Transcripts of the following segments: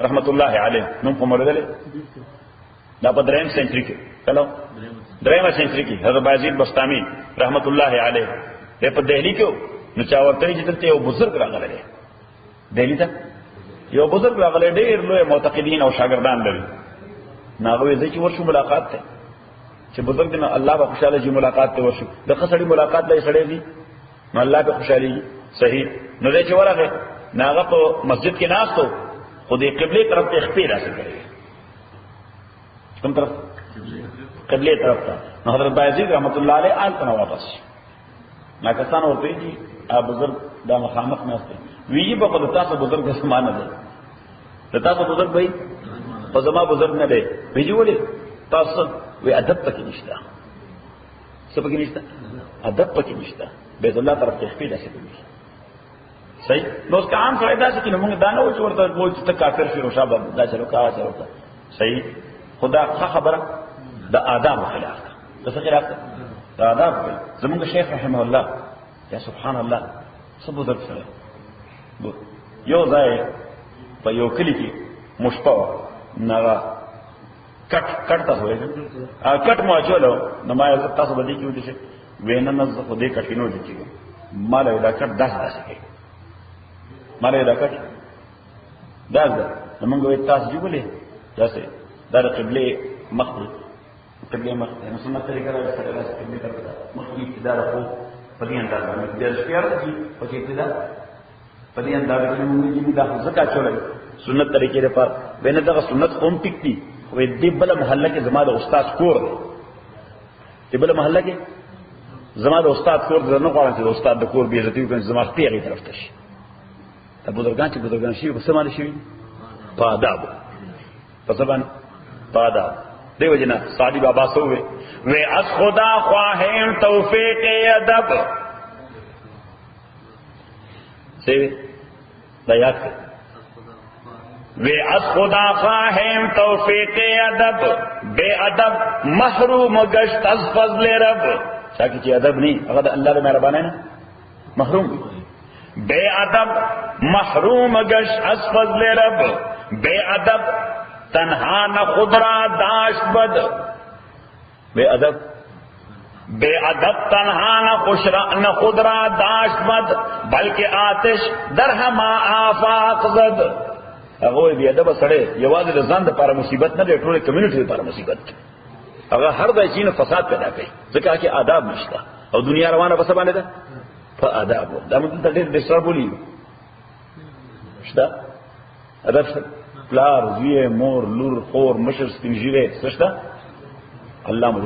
رحمت الله علیه نوم په مردل دا په دریم سنچري کې کلو دریمه سنچري کې حضرت بایزید بسطامی رحمت الله علیه په دہلی کې نو چا ورته چې دلته یو بزرګ راغلی دہلی ته یو بزرګ راغلی ډېر لوی معتقدین او شاګردان لري ناغوی زه چې ورشو ملاقات ته چې بزرګ دې الله به خوشاله شي ملاقات ته ورشو د خسړی ملاقات لای سړی دي نو الله به خوشالي صحیح نو دې چې ورغه ناغه په مسجد کې ناستو خو دې قبله طرف ته خپې راځي کوم طرف قبله طرف ته نو حضرت بایزید رحمت الله علیه آل ته واپس ما کسان ورته دي ا بزرګ دا مخامخ ناشته ویجی په خود تاسو بزرګ د سمانه ده تاسو بزرګ وای په زما بزرګ نه دی ویجی ولې تاسو وی ادب پکې نشته څه پکې نشته ادب پکې نشته بیت الله طرف ته خپې راځي صحیح نو اس کا عام فائدہ سے کہ موږ دا نه و چې ورته وایي چې کافر شي روشا به دا چلو کا چلو صحیح خدا خبره د آداب خلاف ده څه خلاف ده آداب زموږ شیخ رحمه الله یا سبحان الله سبو درک سره یو ځای په یو کلی کې مشپا نغا کټ تاسو وایي کټ مو چلو نو ما تاسو باندې کیو دي وینه نه زه خو دې کټینو دي کیو مال دا کټ داسه کوي ماله دا کټ دا موږ وې تاسو جوړلې داسې دا قبله مخ قبله مخ نو سنت طریقه دا سره قبله طرف مخ کی ابتدا راو په دې انداز باندې د شپږ دي په دې ابتدا په دې انداز کې موږ دې دا زکات چولې سنت طریقې لپاره بینه دا سنت قوم ټیک دي وې دې بل محله کې زماده استاد کور دې بل محله کې زماده استاد کور نه غواړم چې استاد د کور بي عزتي وکړي زما پیغي طرف ته شي بزرگان چې بزرگان شي په سمانه شي په آداب په زبان په آداب دیو جنا سادی بابا سوې وې اس خدا خواهیم توفیق ادب سوې دا یاد وې اس خدا خواهیم توفیق ادب بے ادب محروم گشت از فضل رب چاکه چې ادب نه هغه د الله د مهربانۍ نه محروم بے ادب محروم گش از فضل رب بے ادب تنہا نہ خود را داشت بد بے ادب تنہا نہ خود را داشت بد بلکہ آتش در ہما آفاق زد هغه بے ادب سره یوازې د ځان لپاره مصیبت نه دی ټول کمیونټي لپاره مصیبت هغه هر ځای چې فساد پیدا کوي ځکه چې آداب نشته او دنیا روانه په څه باندې ده په آداب دا موږ ته ډېر ډیسټربولي شته ادب پلار زوی مور لور خور مشر سپینږیری سشته الله مو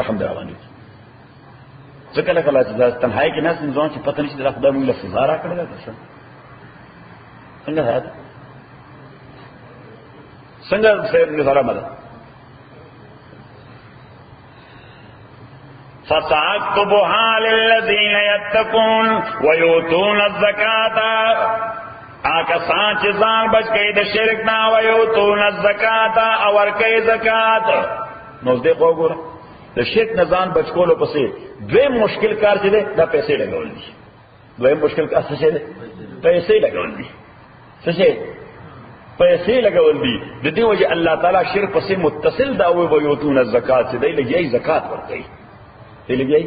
رحم دې رواني ځکه کله چې تنهایی کې ناس ځان چې پته نشي د خدای موږ له سزا راکړل دا څنګه هات څنګه خیر نظر مده فَسَأَكْتُبُهَا لِلَّذِينَ يَتَّقُونَ وَيُؤْتُونَ الزَّكَاةَ آکسان چې ځان بچ کړي د شرک نه وَيُؤْتُونَ الزَّكَاةَ او ورکړي زکات نو دې وګوره د شرک نه ځان بچ کولو پسې دوی مشکل کار چې دا پیسې لګول دي دوی مشکل کار څه دی پیسې لګول دي څه پیسې لګول دي د دې وجه الله تعالی شرک پسې متصل دا وَيُؤْتُونَ الزَّكَاةَ چې دی لګي زکات ورکړي لګي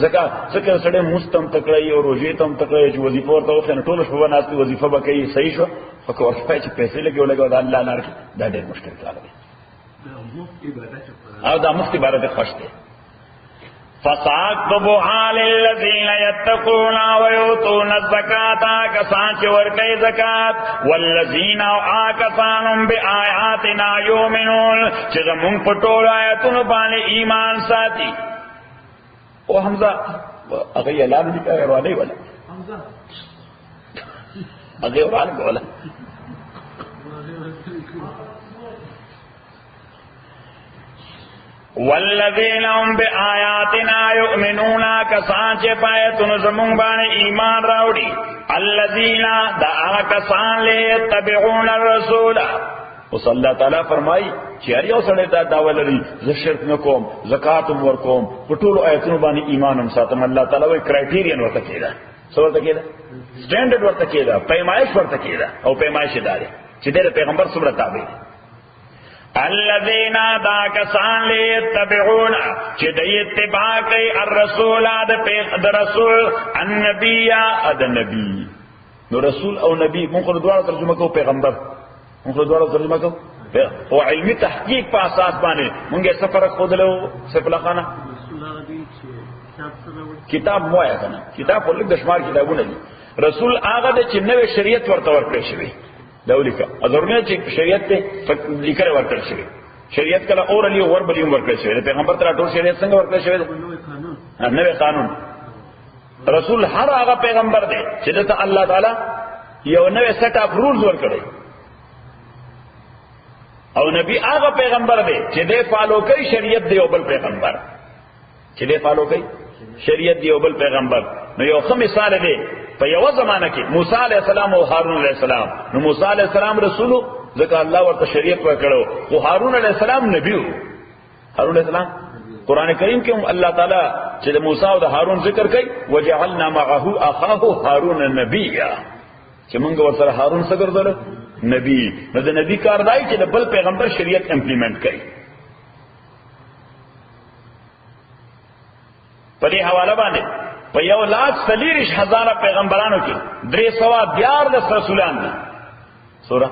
زکات څنګه سره مستم تکړی او روزي تم تکړی چې وظیفه ورته وخت ټول شپه وناسي وظیفه وکړي صحیح شو فکر ورته چې پیسې لګول دا الله لار دا ډېر مشکل کار دی او دا مفتی عبادت خوش دی فَسَأَكْتُبُهَا لِلَّذِينَ يَتَّقُونَ وَيُؤْتُونَ الزَّكَاةَ کسان چې ورکړي زکات والذین آکسان بآیاتنا یؤمنون چې موږ په ټولو آیاتونو باندې ایمان ساتي او حمزه هغه اعلان دي کوي ورانه ولا حمزه هغه ورانه ولا والذین هم بآیاتنا یؤمنون کسان چې پایتونو زمونږ باندې ایمان راوړي الذین دا کسان یتبعون الرسول او الله تعالی فرمای چې هر یو سره دا داوا لري زه شرک نه کوم زکات ور کوم په ټولو آیتونو باندې ایمان هم ساتم الله تعالی وایي کرایټیرین ورته کېده څه ورته کېده سټانډرډ ورته کېده پیمایش ورته کېده او پیمایش داري چې د پیغمبر څومره تابع دي. الذين دا کسان لیتبعون چې د اتباع کوي الرسول د رسول النبي د نبی. نو رسول او نبی مونږ دواړو ترجمه کوو پیغمبر، مونږ دواړو ترجمه کوو او علمي تحقیق په اساس باندې مونږ یې څه فرق ښودلو سفله خانه کتاب موایه کنه کتاب په لږ د شمار کتابونه دي. رسول هغه د چې نوې شریعت ورته ورکړی شوی دا ولیکه اذرونه چې شریعت ته لیکل ورکړل شوی. شریعت کله اورلی ور بلیم ورکړل شوی. پیغمبر ته ټول شریعت څنګه ورکړل شوی؟ نوې قانون. رسول هر هغه پیغمبر دی چې دته الله تعالی یو نوې سیټ اپ رولز ورکړي او نبی هغه پیغمبر دی چې دې فالو کوي شریعت دی او بل پیغمبر چې دې فالو کوي شریعت دی او بل پیغمبر. نو یو ښه مثال دی په یو زمانہ کې موسی علیہ السلام او هارون علیہ السلام. نو موسی علیہ السلام رسولو ځکه الله ورته شریعت ورکړو او هارون علیہ السلام نبی وو. هارون علیہ السلام قران کریم کې هم الله تعالی چې د موسی او د هارون ذکر کوي وجعلنا معه اخاه هارون نبیا چې موږ ورسره هارون څنګه ګرځول نبی. نو د نبی کار دی چې د بل پیغمبر شریعت امپلیمنٹ کړي. په دې حواله باندې په 1,40,000 پیغمبرانو کې 314 رسولان دي. سورہ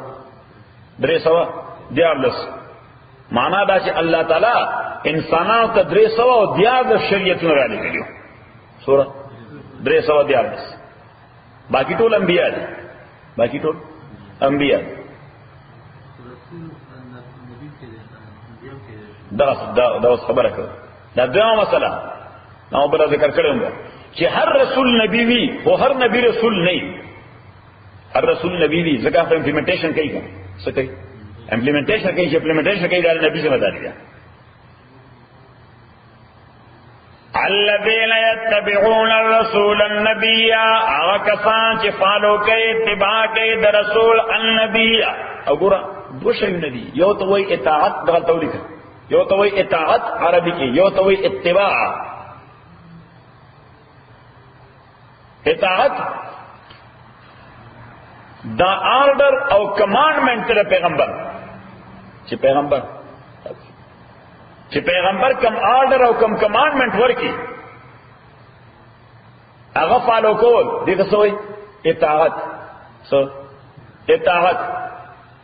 314 معنا دا چې الله تعالی انسانانو ته 314 شریعتونه را لګیو. سورہ 314 باقی ټول انبیاء دي. باقی ټول انبیاء دا خبره کړه. دا دوه مسله نو بل ذکر کړم چې هر رسول نبی وی او هر نبی رسول نه. هر رسول نبی وی ځکه په امپلیمنټیشن کوي څه کوي امپلیمنټیشن کوي چې امپلیمنټیشن کوي دا نبی ذمہ داری ده. الذين يتبعون الرسول النبي هغه کسان چې فالو کوي اتباع کوي د رسول النبي. وګوره دوه شیونه دي یو ته وایي اطاعت دغه تولیک یو ته وایي اطاعت عربي کې یو ته وایي اتباع. اطاعت دا آرڈر او کمانڈمنٹ تیرے پیغمبر چې پیغمبر کم آرڈر او کم کمانڈمنٹ ورکی هغه فالو کول دې څه وایي اطاعت. اطاعت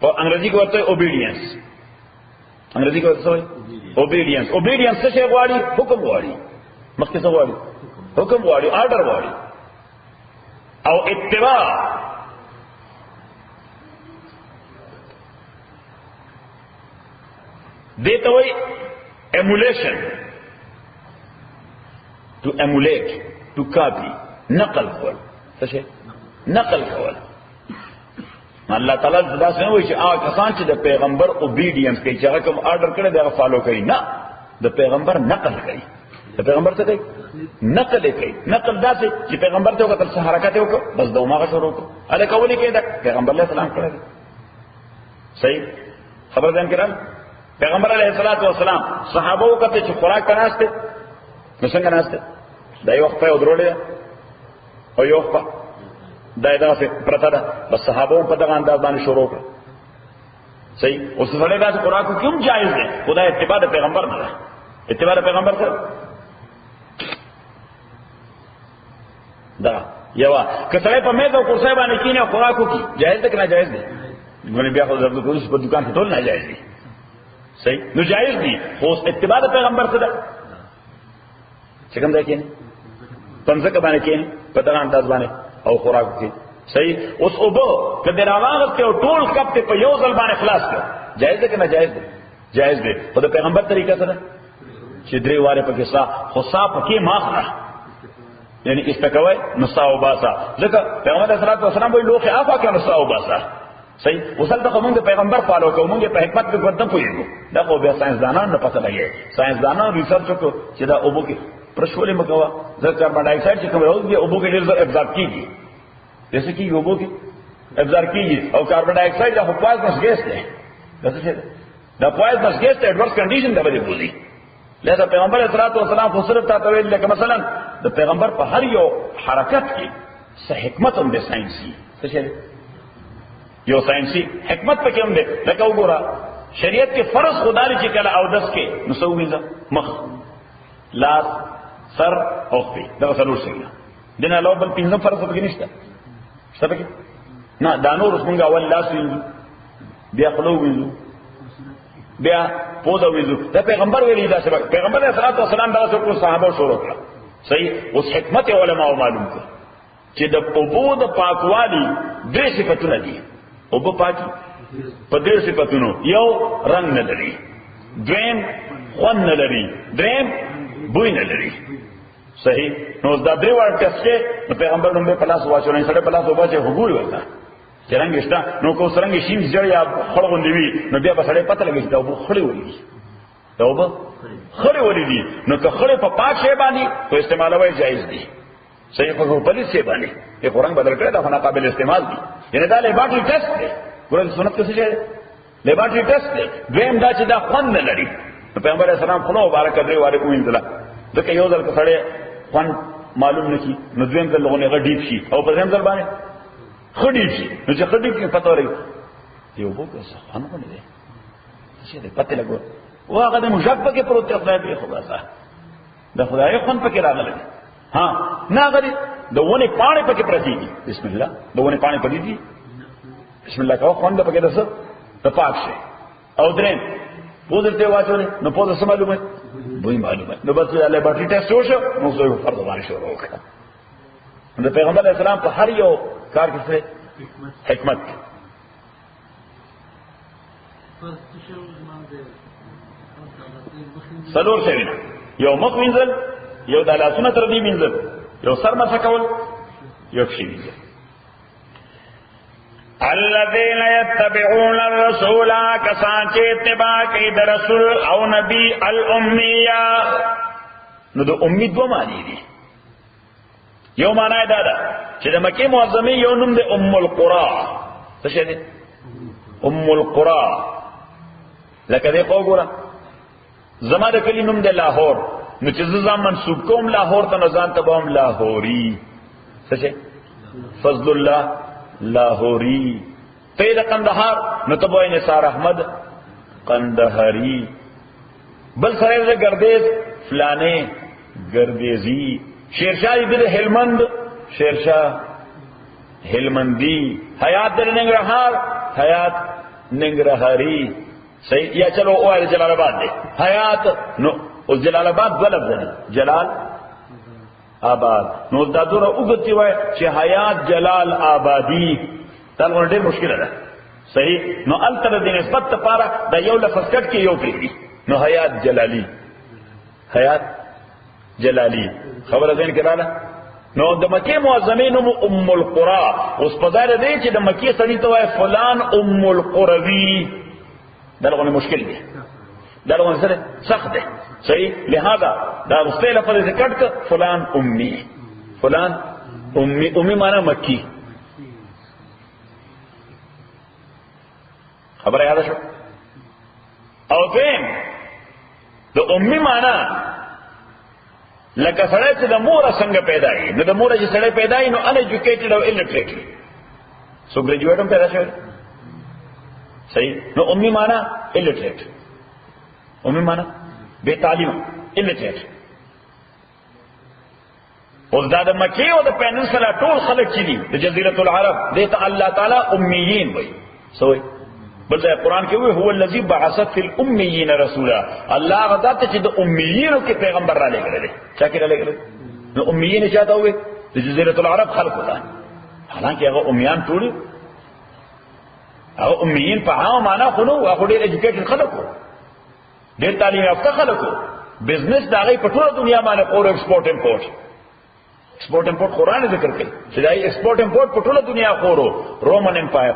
په انګریزي کې ورته اوبیډینس. انګریزي کې ورته څه وایي اوبیډینس. اوبیډینس څه شی غواړي؟ حکم غواړي. مخکې څه غواړي؟ حکم غواړي آرډر غواړي. او اتباع دیتا ہوئی emulation to emulate to copy نقل کول څه نقل کول. الله تعالی دا څنګه وایي چې هغه کسان چې د پیغمبر اوبیډینس کوي چې هغه کوم آرډر کړی دی هغه فالو کوي نه د پیغمبر نقل کوي. د پیغمبر څه کوي؟ نقل کوي. نقل دا چې پیغمبر ته وکړل څه حرکت وکړ بس دومره شروع وکړ اله کولی کې دا پیغمبر علیه السلام کړی. صحیح خبر ځان کړل. پیغمبر علیه الصلاۃ والسلام صحابه وکړه چې خوراک کناسته نو څنګه ناسته دا یو خپل درولې او یو خپل دا څه پرته ده بس صحابه په دغه انداز باندې شروع کړ. صحیح اوس څنګه دا خوراک کوم جایز ده؟ خدای اتباع د پیغمبر نه ده. اتباع د پیغمبر سره دا یو کله په مېز او کرسي باندې کینه خوراکو کی جایز ده کنه جایز ده؟ غونې بیا خو درته کوم په دکان کې ټول نه جایز دي. صحیح نو جایز دي خو اتباع د پیغمبر سره چې کوم ځای کې پنځه باندې کې په دغه انداز باندې او خوراکو کی. صحیح اوس او بو کله راغله ته ټول کپ ته په یو ځل باندې خلاص کړ جایز ده کنه جایز ده؟ جایز ده. په پیغمبر طریقه سره چې درې واره پکې صاف خو صاف پکې ماخره یعنی استکوي نصاو باسا ځکه پیغمبر صلی الله علیه وسلم وی لوخه افا کې نصاو باسا. صحیح وصل ته موږ پیغمبر فالو کوو موږ په حکمت کې ورته پوهیږو. دا خو بیا ساينس دانان نه پته لګي. ساينس دانان ریسرچ وکړو چې دا اوبو کې پرشولې مکوا ځکه کاربن ډای اکساید چې کوم راوځي اوبو کې ډېر زر ابزارب کیږي جیسے کہ اوبو کې ابزارب کیږي او کاربن ډای اکساید دا پوایزنس ګیس دی. دا پوایزنس ګیس ته ایڈورس کنډیشن دا به بوزي. لہذا پیغمبر صلی الله علیه وسلم خو صرف تاسو ویل لکه مثلا د پیغمبر په هر یو حرکت کې څه حکمت هم د ساينسي څه شي یو ساينسي حکمت پکې هم ده. لکه وګوره شریعت کې فرض خدا لري چې کله او دس کې نو څه وینځه مخ لاس سر او خپې دا څلور څنګه دنه لو بل پنځه فرض پکې نشته څه پکې نه دا نور څنګه اول لاس وینځو بیا خلو وینځو بیا پوزا وینځو دا پیغمبر ویلي دا سبب پیغمبر علیه الصلاه والسلام دا څو صحابه شروع کړ صحیح. اوس حکمت علماء معلوم کړ چې د اوبو د پاکوالي درې صفاتونه دي. اوبو پاکي په درې صفاتونو یو رنگ نه لري دویم خوند نه لري دریم بوی نه لري صحیح. نو دا درې وړ ټیسټ نو پیغمبر نوم په لاس واچو نه سره په لاس وباچه وګوري وتا چې رنگ شته نو کو سرنګ شین ځړ یا خړغوندې وي نو بیا به سره پته لګي دا وبو خړې ولې دا وبو خړې ولې دي نو که خړې په پاک شی باندې تو استعمالوي جایز دي صحیح. په پولیس شی باندې یې قرآن بدل کړی دا نه قابل استعمال دي یعنی دا لیبارټری ټیسټ دی قرآن سنت څه شی لیبارټری ټیسټ دی. دویم دا چې دا خوند نه لري نو پیغمبر اسلام خو مبارک دی واره کوینځلا ځکه یو ځل کې سره خوند معلوم نشي نو دویم ځل لغونه غډیپ شي او په دویم ځل باندې خډیپ شي نو چې خډیپ کې پته وري یو وګورئ څه خوند نه دی څه دې پته لګو واغه د مشبک پروت دی خدای به خلاصه د خدای خوند پکې راغلی ها نه غري د ونه پانی پکې پرتی دي بسم الله د ونه پانی پدې دي بسم الله کا خوند پکې دسه د پاک شي او درین پودرته واچونه نو پودر سم معلومه وای معلومه نو بس الله باندې ټیسټ وشو نو زه فرض باندې شروع وکړه. د پیغمبر اسلام په هر یو کار کې څه حکمت څلور شي یو مخ وینځل یو د لاسونو تر دې وینځل یو سر مسح کول یو شي وینځل. الذين يتبعون الرسول کسان چې اتباع کوي د رسول او نبی الامیه نو د امید دوه معنی دي. یو معنی دا ده چې د مکه معظمه یو نوم د ام القرى څه شي دي ام القرى لکه دې وګوره زما د کلی نوم د لاهور نو چې زما منسوب کوم لاهور ته نزان ته بوم لاهوري څه شي فضل الله لاهوري تید قندهار نو ته وای نثار احمد قندهاري بل سره گردیز فلانه گردیزی شیرشاہ ابن هلمند شیرشاہ هلمندی حیات در ننگرهار حیات ننگرهاری صحیح یا چلو او جلال آباد دے حیات نو اس جلال آباد دو لفظ ہے جلال آباد نو دا دورا اگتی ہوئے چھ حیات جلال آبادی تالغن دیر مشکل ہے صحیح نو التر دین نسبت پارا دا یو لفظ کٹ کے یو پریدی نو حیات جلالی حیات جلالی خبر ازین کرانا نو د مکی معظمین ام القرى اس پدار دی چې د مکی سړی ته وای فلان ام القروی دغه مشکل دی دغه سره سخت دی صحیح لہذا دا مستعل لفظ ذکر ک فلان امی فلان امی امی معنی مکی خبر یاد شو او دیم د امی معنی لکه سړی چې د مور څنګه پیدا ای نو د مور چې سړی پیدا ای نو ان ایجوکیټډ او الټریټ سو ګریجویټ هم پیدا شوی صحیح نو امی معنی الټریټ امی معنی بے تعلیم الټریټ او دا د مکی او د پینسلا ټول خلک چې دي د جزیره العرب دته الله تعالی امیین وای سوې بل ځای قران کې وی هو الذی بعث فی الامیین رسولا الله غدا ته چې د امیینو کې پیغمبر را لګل دي چا کې را لګل نو امیین چاته وي د جزیره العرب خلق وتا حالانکه هغه امیان ټول هغه امیین په عام معنا خو نو هغه ډېر ایجوکیټډ خلکو ډېر تعلیم یافته خلکو بزنس دا غي په ټول دنیا باندې اور ایکسپورټ امپورټ ایکسپورټ امپورټ قران ذکر کوي چې دا ایکسپورټ امپورټ په ټول دنیا خورو رومن امپایر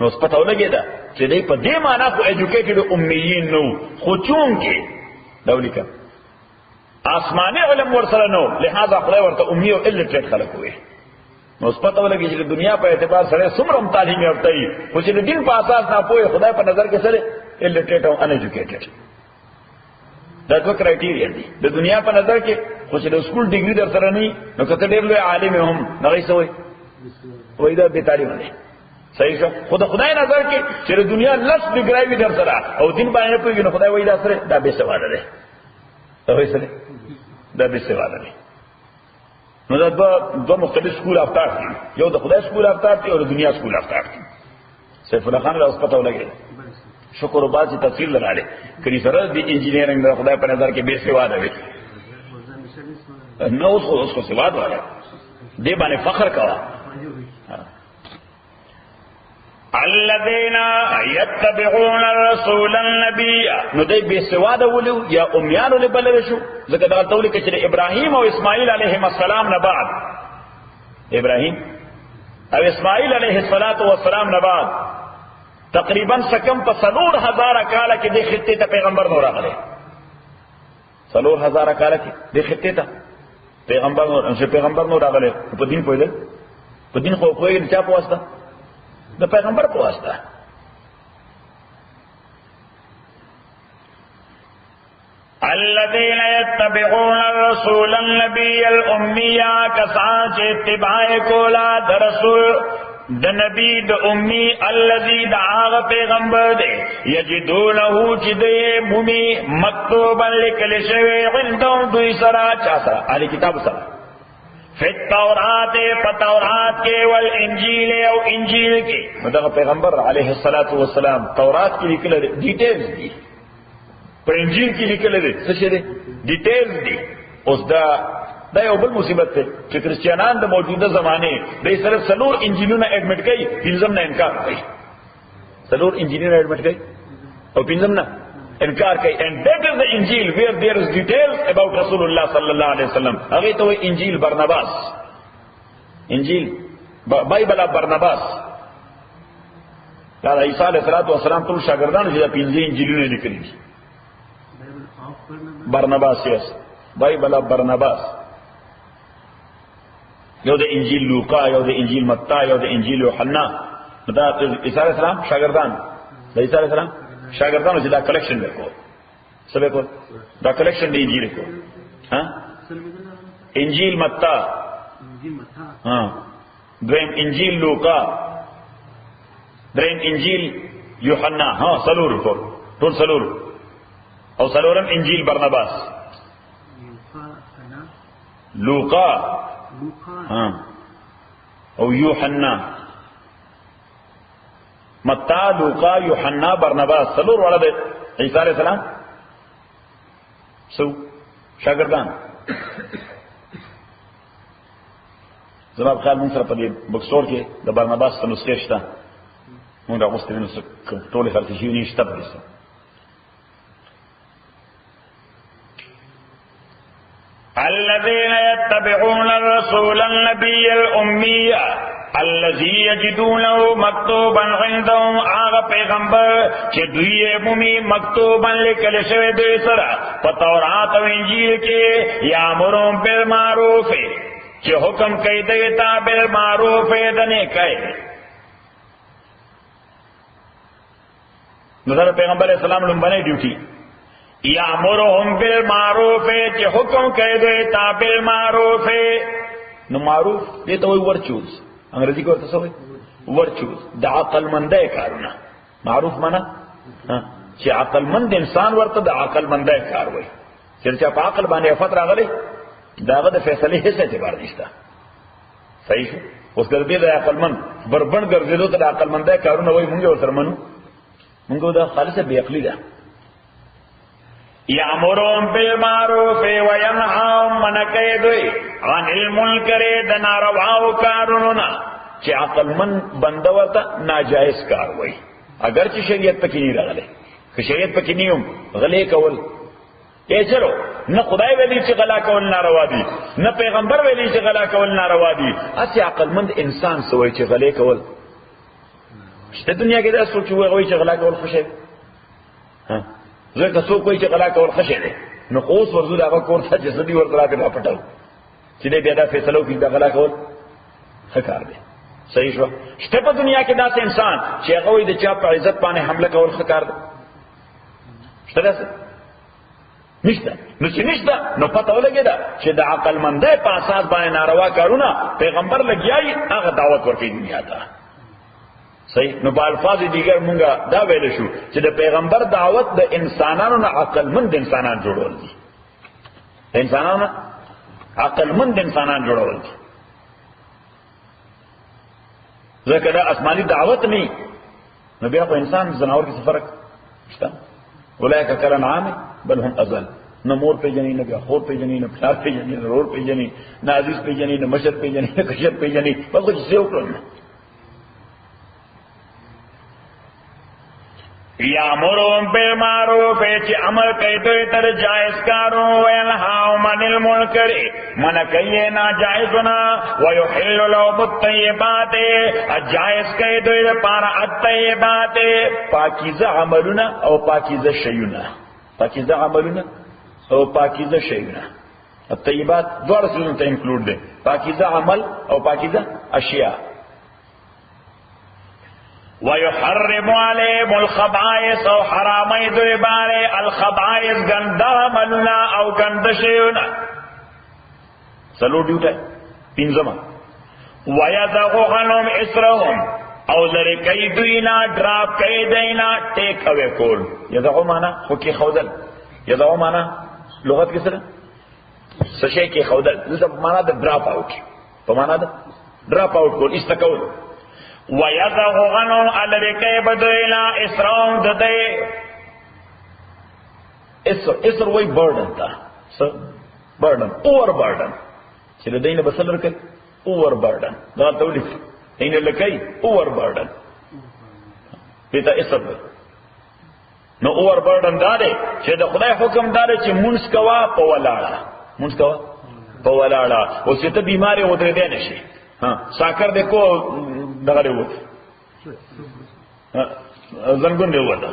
نو اوس پته ولګېده چې دی په دې معنا خو ایجوکیټډ امیین نو خو چون کې دا ولیکه آسماني علم ورسره نو لہذا خدای ورته امی او الټریټ خلک وي نو اوس پته ولګي چې دنیا په اعتبار سره څومره تعلیم یافته وي خو چې د دین په اساس نه پوهه خدای په نظر کې سره الټریټ او ان ایجوکیټډ دا څو کرایټیریا دي د دنیا په نظر کې خو چې د سکول ډیګري در سره نه نو کته ډېر لوی عالم هم نه وي وای دا به تعلیم نه صحیح شو خدای نظر کې چې د دنیا لس ډیګري وي در سره او دین باندې پوهیږي نو خدای وای دا سره دا به سواده ده دا وایي سره دا به سواده ده نو دا دو مختلف سکول افتار دي یو د خدای سکول افتار دي او د دنیا سکول افتار دي سیف الله خان راز پته ولګي شکر وبا چې تفصیل لراله کړي سره د انجینیرینګ د خدای په نظر کې به سواده وي نو اوس کو سواده وایي دې باندې فخر کوا الذين يتبعون الرسول النبي نو دې به سواده ولو یا امیان له بل شو ځکه دا تول کې چې ابراهیم او اسماعیل علیهم السلام نه بعد ابراهیم او اسماعیل علیه السلام نه بعد تقریبا سکم په 4000 کال کې د خطې ته پیغمبر نور راغلی 4000 کال کې د خطې ته پیغمبر نور راغلی په دین پوهیدل په دین خو کوی چا په واسطه د پیغمبر په واسطه الذين يتبعون الرسول النبي الامي كسان اتباع کولا د رسول د نبی د امی الذي دعا پیغمبر دے یجدونه چې دې مومي مکتوبا لیکل شوی عندهم دوی سره چا سره علی کتاب سره فی التورات فتورات کې والانجیل او انجیل کې مدغه پیغمبر علیه الصلاۃ والسلام تورات کې لیکل ډیټیلز دي پر انجیل کې لیکل دي څه شي دي ډیټیلز دي اوس دا یو بل مصیبت ته چې کریسچیانان د موجوده زمانه د صرف سلور انجیلونه اډمټ کوي پنځم نه انکار کوي سلور انجیلونه اډمټ کوي او پنځم نه انکار کوي and that is the Injil where there is details about Rasulullah sallallahu alaihi wasallam هغه ته انجیل برناباس انجیل بایبل برناباس دا عیسی علیه السلام ټول شاګردانو چې پنځه انجیلونه لیکلي دي برناباس یې بایبل برناباس یو د انجیل لوقا یو د انجیل متی یو د انجیل یوحنا دا عیسی علیه السلام شاګردان د عیسی علیه السلام شاګردانو چې دا کلیکشن وکړو سبه کو دا کلیکشن دی انجیل کو ها انجیل متی ها دریم انجیل لوقا دریم انجیل یوحنا ها سلور کو ټول سلور او سلورم انجیل برناباس لوقا ها او یوحنا متی لوقا یوحنا برناباس سلور والا د عیسی علیہ السلام سو شاگردان زما خیال مون سره په دې بکسور کې د برناباس په نسخه شته مونږ راغوستې نو ټول خلک شي نشته پرسته الذين يتبعون الرسول النبي الأمي الذي يجدونه مكتوبا عندهم آغا پیغمبر چې دوی مومي مکتوبا لیکل شوی دوی سره په تورات او انجیل کې یامرون بالمعروف چې حکم کوي دوی ته بالمعروف د نیکۍ نو دا پیغمبر اسلام لومبنه ډیوټي یامرهم بالمعروف چې حکم کوي دوی ته بالمعروف نو معروف دې ته وایي ورچوز انګریزي کې ورته څه وایي ورچوز د عقل مندای کارونه معروف معنا چې عقل مند انسان ورته د عقل مندای کار وایي چې په عقل باندې افت راغلی داغه د فیصله هیڅ اعتبار نشته صحیح شو اوس ګرځي د عقل مند بربند ګرځېدو ته د عقل مندای کارونه وایي مونږ ورسره منو مونږ دا خالصه بې عقلی ده یامرون بالمعروف وینهاهم من کیدوی عن المنکر د نارواو کارونه چې عقل من بنده ورته ناجائز کار وای اگر چې شریعت پکې نه راغله که شریعت پکې نه یم غلې کول یې چلو نه خدای ویلي چې غلا کول ناروا دي نه پیغمبر ویلي چې غلا کول ناروا دي اسی عقل مند انسان سوې چې غلې کول شته دنیا کې دا سوچ وایي چې غلا کول خوشي ها زه که څوک وایي چې غلا کول خوشي دي نو اوس ورزو دا کور ته جسدي ورته راځي پټاو چې دې بیا دا فیصله وکړي دا غلا کول ښه کار دی صحیح شو شته په دنیا کې داسې انسان چې هغه وایي د چا په عزت باندې حمله کول ښه کار دی شته داسې نشته نو چې نشته نو پته ولګېده چې د عقلمندۍ په اساس باندې ناروا کارونه پیغمبر لګیایي هغه دعوت ورکوي دنیا ته صحیح نو په الفاظ دیگر مونږه دا ویل شو چې د پیغمبر دعوت د انسانانو نه عقلمند انسانان جوړول دي د انسانانو عقلمند انسانان جوړول دي ځکه دا آسماني دعوت نه نو بیا په انسان زناور کې څه فرق شته اولئک کالانعام بل هم اضل نہ مور پہ جنی نہ خور پہ جنی نہ پلار پہ جنی نہ روڑ پہ جنی نہ عزیز پہ جنی نہ مشر پہ جنی نہ کشر پہ جنی بس کچھ سے اوپر یامرون بالمعروف چې امر کوي دوی تر جائز کارو وینهاهم عن المنکر من کوي ناجائزنا ويحل لهم الطيبات جائز کوي دوی لپاره الطيبات پاکیزه عملونه او پاکیزه شیونه پاکیزه عملونه او پاکیزه شیونه الطيبات دوه څه ته انکلود دي پاکیزه عمل او پاکیزه اشیاء ويحرم عليهم الخبائث او حرامي دوی باندې الخبائث ګنده عملونه او ګنده شیونه سلو ډیوټه پینځما ويذغوا عنهم اسرهم او لری کوي دوی نه ډراپ کوي دینا ټیک اوی کول یذغوا معنا خو کې خودل یذغوا معنا لغت کې سره سشي کې خودل دغه معنا د ډراپ اوټ په معنا د ډراپ اوټ کول استکول وَيَذَغُ عَنْهُمْ أَلَرِكَيْ بَدُوِلَا إِسْرَاؤُمْ دَدَيْ اسر وی برڈن تا برڈن اوور برڈن چلی دین بسل رکل اوور برڈن دا تولیف دین لکی اوور برڈن پیتا اسر وی نو اوور برڈن دارے چی دا خدای حکم دارے چی منس کوا پولاڑا منس کوا پولاڑا اسی تا بیماری ودر دینشی ساکر دیکھو دغه وته زنګون دی وته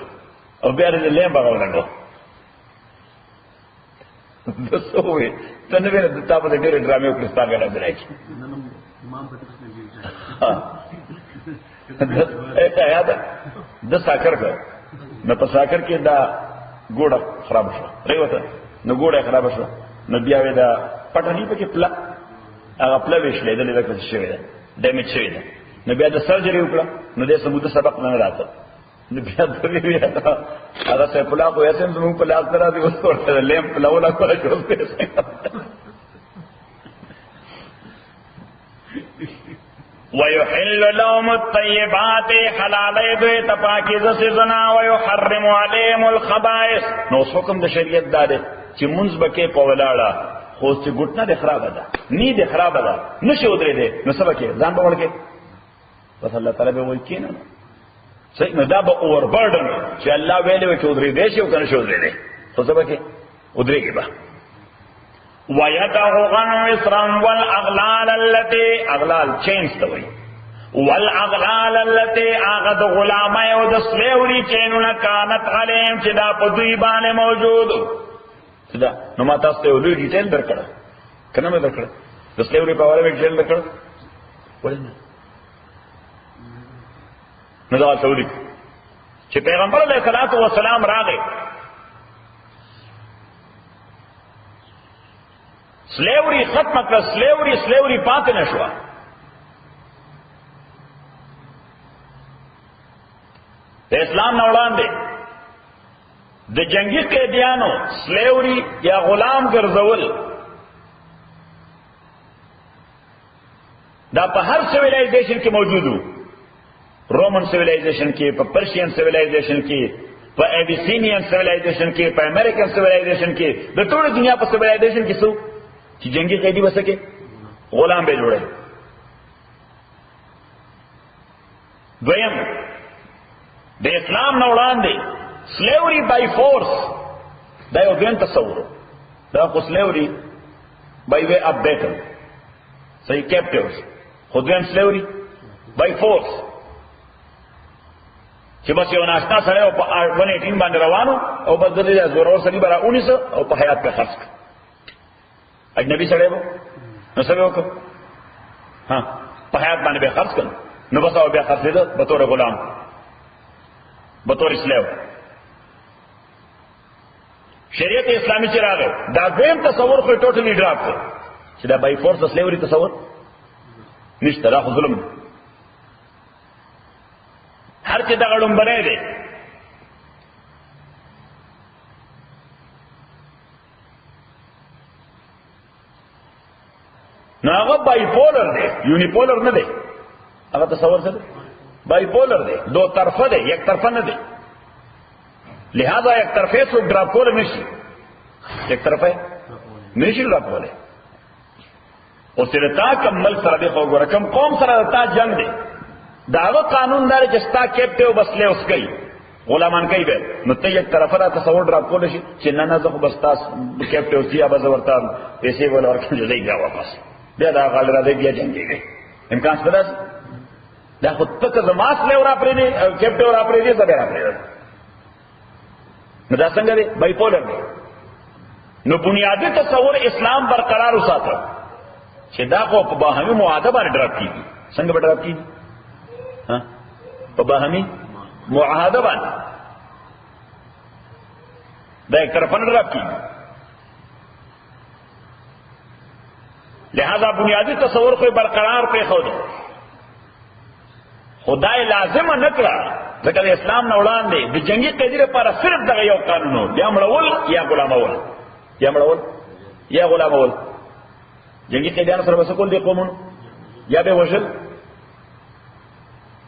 او بیا دې لیم باغولنګو دسوې څنګه ویل د تاسو د ډېر ډرامې او کریستانګه نه درایي اته یاد د ساکر کا نو په ساکر کې دا ګوډه خراب شو ریوته نو ګوډه خراب شو نو بیا وې دا پټنی په کې پلا هغه پلا وشلې د لکه شوی ده ډیمیج شوی ده نو بیا د سرجری وکړه نو د سمود سبق نه راته نو بیا دوی بیا هغه څه پلا کو یې سم په لاس درا دی اوس ورته لیم پلا ولا کوله جوړ ويحل لهم الطيبات حلال دوی تپاکیزه سزنا ويحرم عليهم الخبائث نو حکم د شریعت داده چې منځ بکې په ولاړه خو چې ګټنه د خرابه ده نی د خرابه ده نشو درې ده نو سبا کې ځان به ورکه بس الله تعالی به وایي کینه صحیح نو دا به اور برډن چې الله ویلې چې درې ده شي او کنه شو درې ده خو سبا کې ودرې کې به ويدعو عن اسرا والاغلال التي اغلال چینز ته وایي والاغلال التي اغد غلامه او د سلیوري چینونه كانت عليهم چې دا په دوی باندې موجود دا نو ما تاسو ته ولې ډیټیل درکړه کنه مې درکړه د سلیوري په اړه ډیټیل درکړه ولې نه دا ټولې چې پیغمبر علیه الصلاۃ والسلام راغی سلیوري ختم کړه سلیوري پاتې نشو د اسلام نه وړاندې د جنگی قیدیانو سلیوری یا غلام ګرځول دا په هر سیویلایزیشن کې موجود وو رومن سیویلایزیشن کې په پرشین سیویلایزیشن کې په ایبیسینین سیویلایزیشن کې په امریکن سیویلایزیشن کې د ټول دنیا په سیویلایزیشن کې څو چې جنگی قیدی وسکه غلام به جوړه دویم د اسلام نه وړاندې slavery by force دا یو دین تصور دا خو slavery by way of battle صحیح captives خو دین slavery by force چې بس یو ناشنا سره او په 118 باندې روانو او بس دې زورور سړي برا 19 او په حیات کې خرڅ اجنبي سره وو نو سره وکړه ها په حیات باندې به خرڅ کړ نو بس او بیا خرڅېده به تور غلام به تور اسلام. شریعت اسلامی چې راغی دا دویم تصور خو ټوټلی ډراپ کړ چې دا بای فورس سلیوري تصور نشته، دا خو ظلم دی. هر چې دغه ډومبنی دی نو هغه بای پولر دی، یونیپولر نه دی. هغه تصور څه دی؟ بای پولر دی، دو طرفه دی، یک طرفه نه دی. لہذا یک طرفه څوک ډراپ کول نشي، یک طرفه نشي ډراپ کولی. او سره تا کم ملک سره دی خو ګوره کم قوم سره تا جنگ دی دا هغه قانون دار چې ستا کیپټیو بس له اوس کوي غلامان کوي به نو ته یک طرفه را تصور ډراپ کول شي چې نه نه زه خو بس تاسو کیپټیو سیا به ورته پیسې ولا ورکړي دی واپس بیا دا غال را دی بیا جنگيږي امکان څه ده؟ دا خو تک زماس له ور اپرې دی کیپټیو را اپرې دی زبر اپرې نو دا څنګه دی؟ بای پولر دی. نو بنیادی تصور اسلام برقرار وساته چې دا خو په باهمي معاهده باندې ډراپ کیږي. څنګه به ډراپ کیږي؟ ها په باهمي معاهده باندې دا یک طرفه نه ډراپ کیږي. لہذا بنیادی تصور خو برقرار پرېښود، خدای لازمه نه کړه ځکه د اسلام نه وړاندې د جنگي قیدي لپاره صرف دغه یو قانون و، یا مړول یا غلامول، یا مړول یا غلامول. جنگي قیدیانو سره بس کول دي قومونو، یا به وژل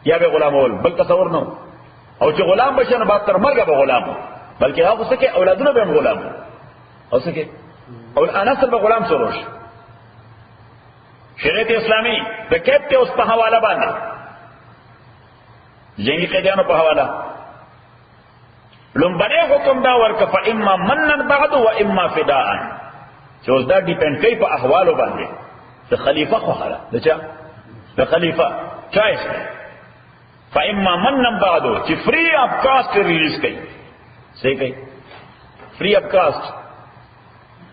یا به غلامول، بل تصور نه. او چې غلام بشه نو بعد تر مرګه به غلام، بلکې هغه څه کې اولادونه به غلام او څه کې او انسل به غلام سروش. شریعت اسلامی د کیپټ اوس په حواله باندې جنگي قیدیانو په حواله لومبنه حکم دا ورک فاما منن بعد و اما فداء چې اوس دا ډیپند کوي په احوالو باندې. د خلیفہ خو حاله د چا؟ د خلیفہ چایس فاما منن بعد چې فری اف کاسټ ریلیز کوي، صحیح کوي، فری اف کاسټ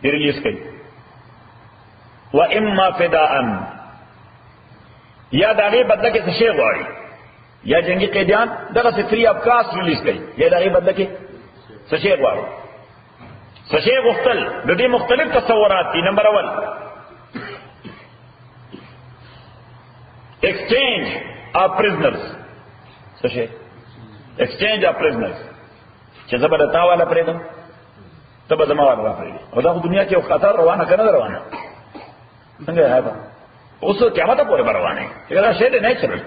ریلیز کوي. و اما فداء یا دا غي بدله کې څه شی غواړي، یا جنگي قیدیان دغه څه فری اف کاسټ ریلیز کوي، یا دا غي بدله کې څه شی غواړي. څه شی غوښتل د دې مختلف تصورات دي. Number 1 exchange of prisoners. څه شی؟ exchange of prisoners. چې زبر تا والا پرېدم ته به زما والا پرېدم. او دا دنیا کې یو خطر روانه کنه روانه څنګه هغه اوس قیامت پورې روانه دا شی دی نیچرل.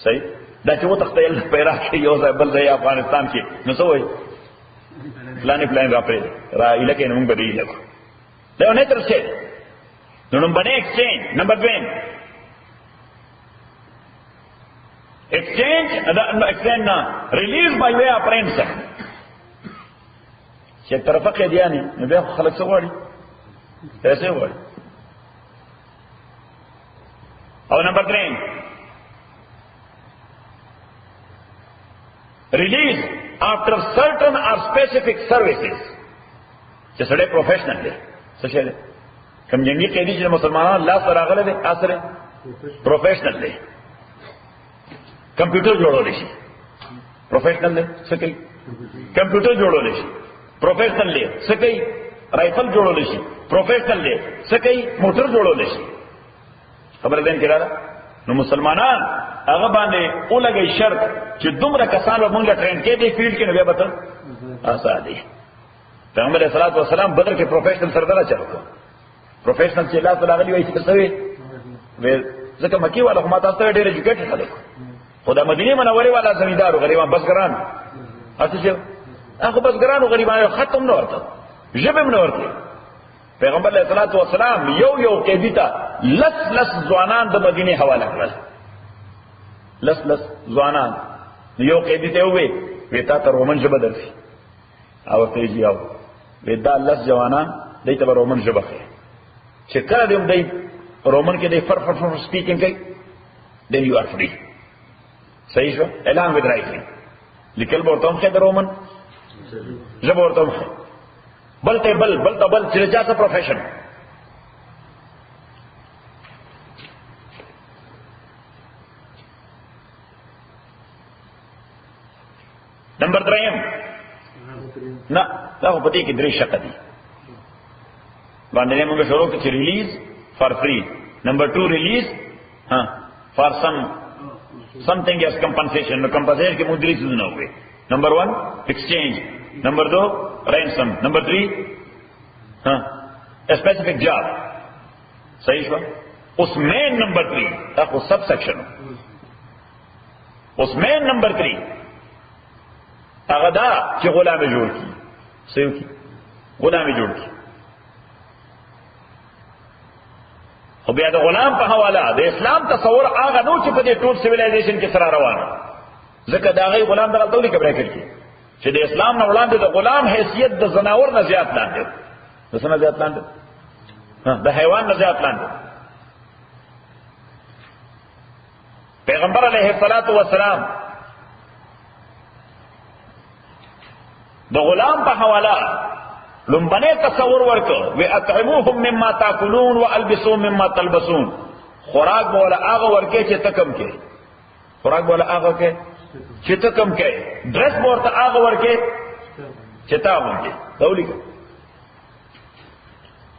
صحیح دا چې وته خپل پیرا کې یو ځای بل ځای افغانستان کې نو څه وایي پلان را پرې را الکه نوم بدی لګو دا نه تر څه نو باندې exchange. Number 2 exchange release by way of ransom. چې طرفه کې دی نه به خلک څه غواړي؟ پیسې غواړي. او number 3 release after certain or specific services. چې سړی پروفیشنل دی څه شی دی؟ کوم جنگي قیدي چې مسلمانانو الله سره راغلی دی اصل پروفیشنل دی. کمپیوټر جوړول شي پروفیشنل دی څه کوي؟ کمپیوټر جوړول شي پروفیشنل دی څه کوي؟ رایفل جوړول شي پروفیشنل دی څه کوي؟ موټر جوړول شي. خبر دین کې راځه نو مسلمانان هغه باندې اولګي شرط چې دومره کسانو مونږه ټرین کې دي فیلډ کې نو بیا به آسادي. پیغمبر صلی الله علیه وسلم بدر کې پروفیشنل سردار چلو پروفیشنل چې الله تعالی غلی وایي څه وي ځکه مکی والا هم تاسو ته ډېر ایجوکیټډ خلک خدا مدینه منوره والا زمیندار غریبان بسګران اته هغه بسګران غریبان ختم نه ورته ژبه نه ورته. پیغمبر علیه الصلاۃ والسلام یو قیدی ته لس ځوانان د مدینه حواله کړل. لس ځوانان یو قیدی ته وې تا ته رومن ژبه درسي او ته یې یاو وې دا لس ځوانان دای ته رومن ژبه کوي چې کله دې دای رومن کې دې فر سپیکینګ کوي then you are free. صحیح شو؟ along with writing لیکل به ورته هم ښه د رومن ژبه ورته هم ښه بل ته بل چې چا څه پروفیشن. نمبر 3 نه دا په دې کې درې شق دي باندې موږ شروع کړو چې ریلیز فار فری. نمبر 2 release for something as compensation. نو compensation کې مدري څه نه وي. نمبر 1 exchange. نمبر 2 ransom. نمبر 3 a specific job. صحیح شو. اس مین نمبر 3 دا خو سب سیکشن. اس مین نمبر 3 هغه دا چې غلام جوړ کی سيو کی غلام جوړ کی. خو بیا د غلام په حواله د اسلام تصور هغه نو چې په دې ټول سیویلایزیشن کې سره روانه. ځکه دا غي غلام دغه ډول کې برکت کی چې د اسلام نه وړاندې د غلام حیثیت د زناور نه زیات لاندې، د څه نه زیات لاندې، د حیوان نه زیات لاندې. پیغمبر علیه الصلاۃ والسلام د غلام په حواله لومبنه تصور ورکو و اطعموهم مما تاكلون والبسوهم مما تلبسون. خوراک بوله هغه ورکه چې تکم کې، خوراک بوله هغه کې چې تکم کې، ډریس ورته هغه ورکه چې تا ورکه تولی.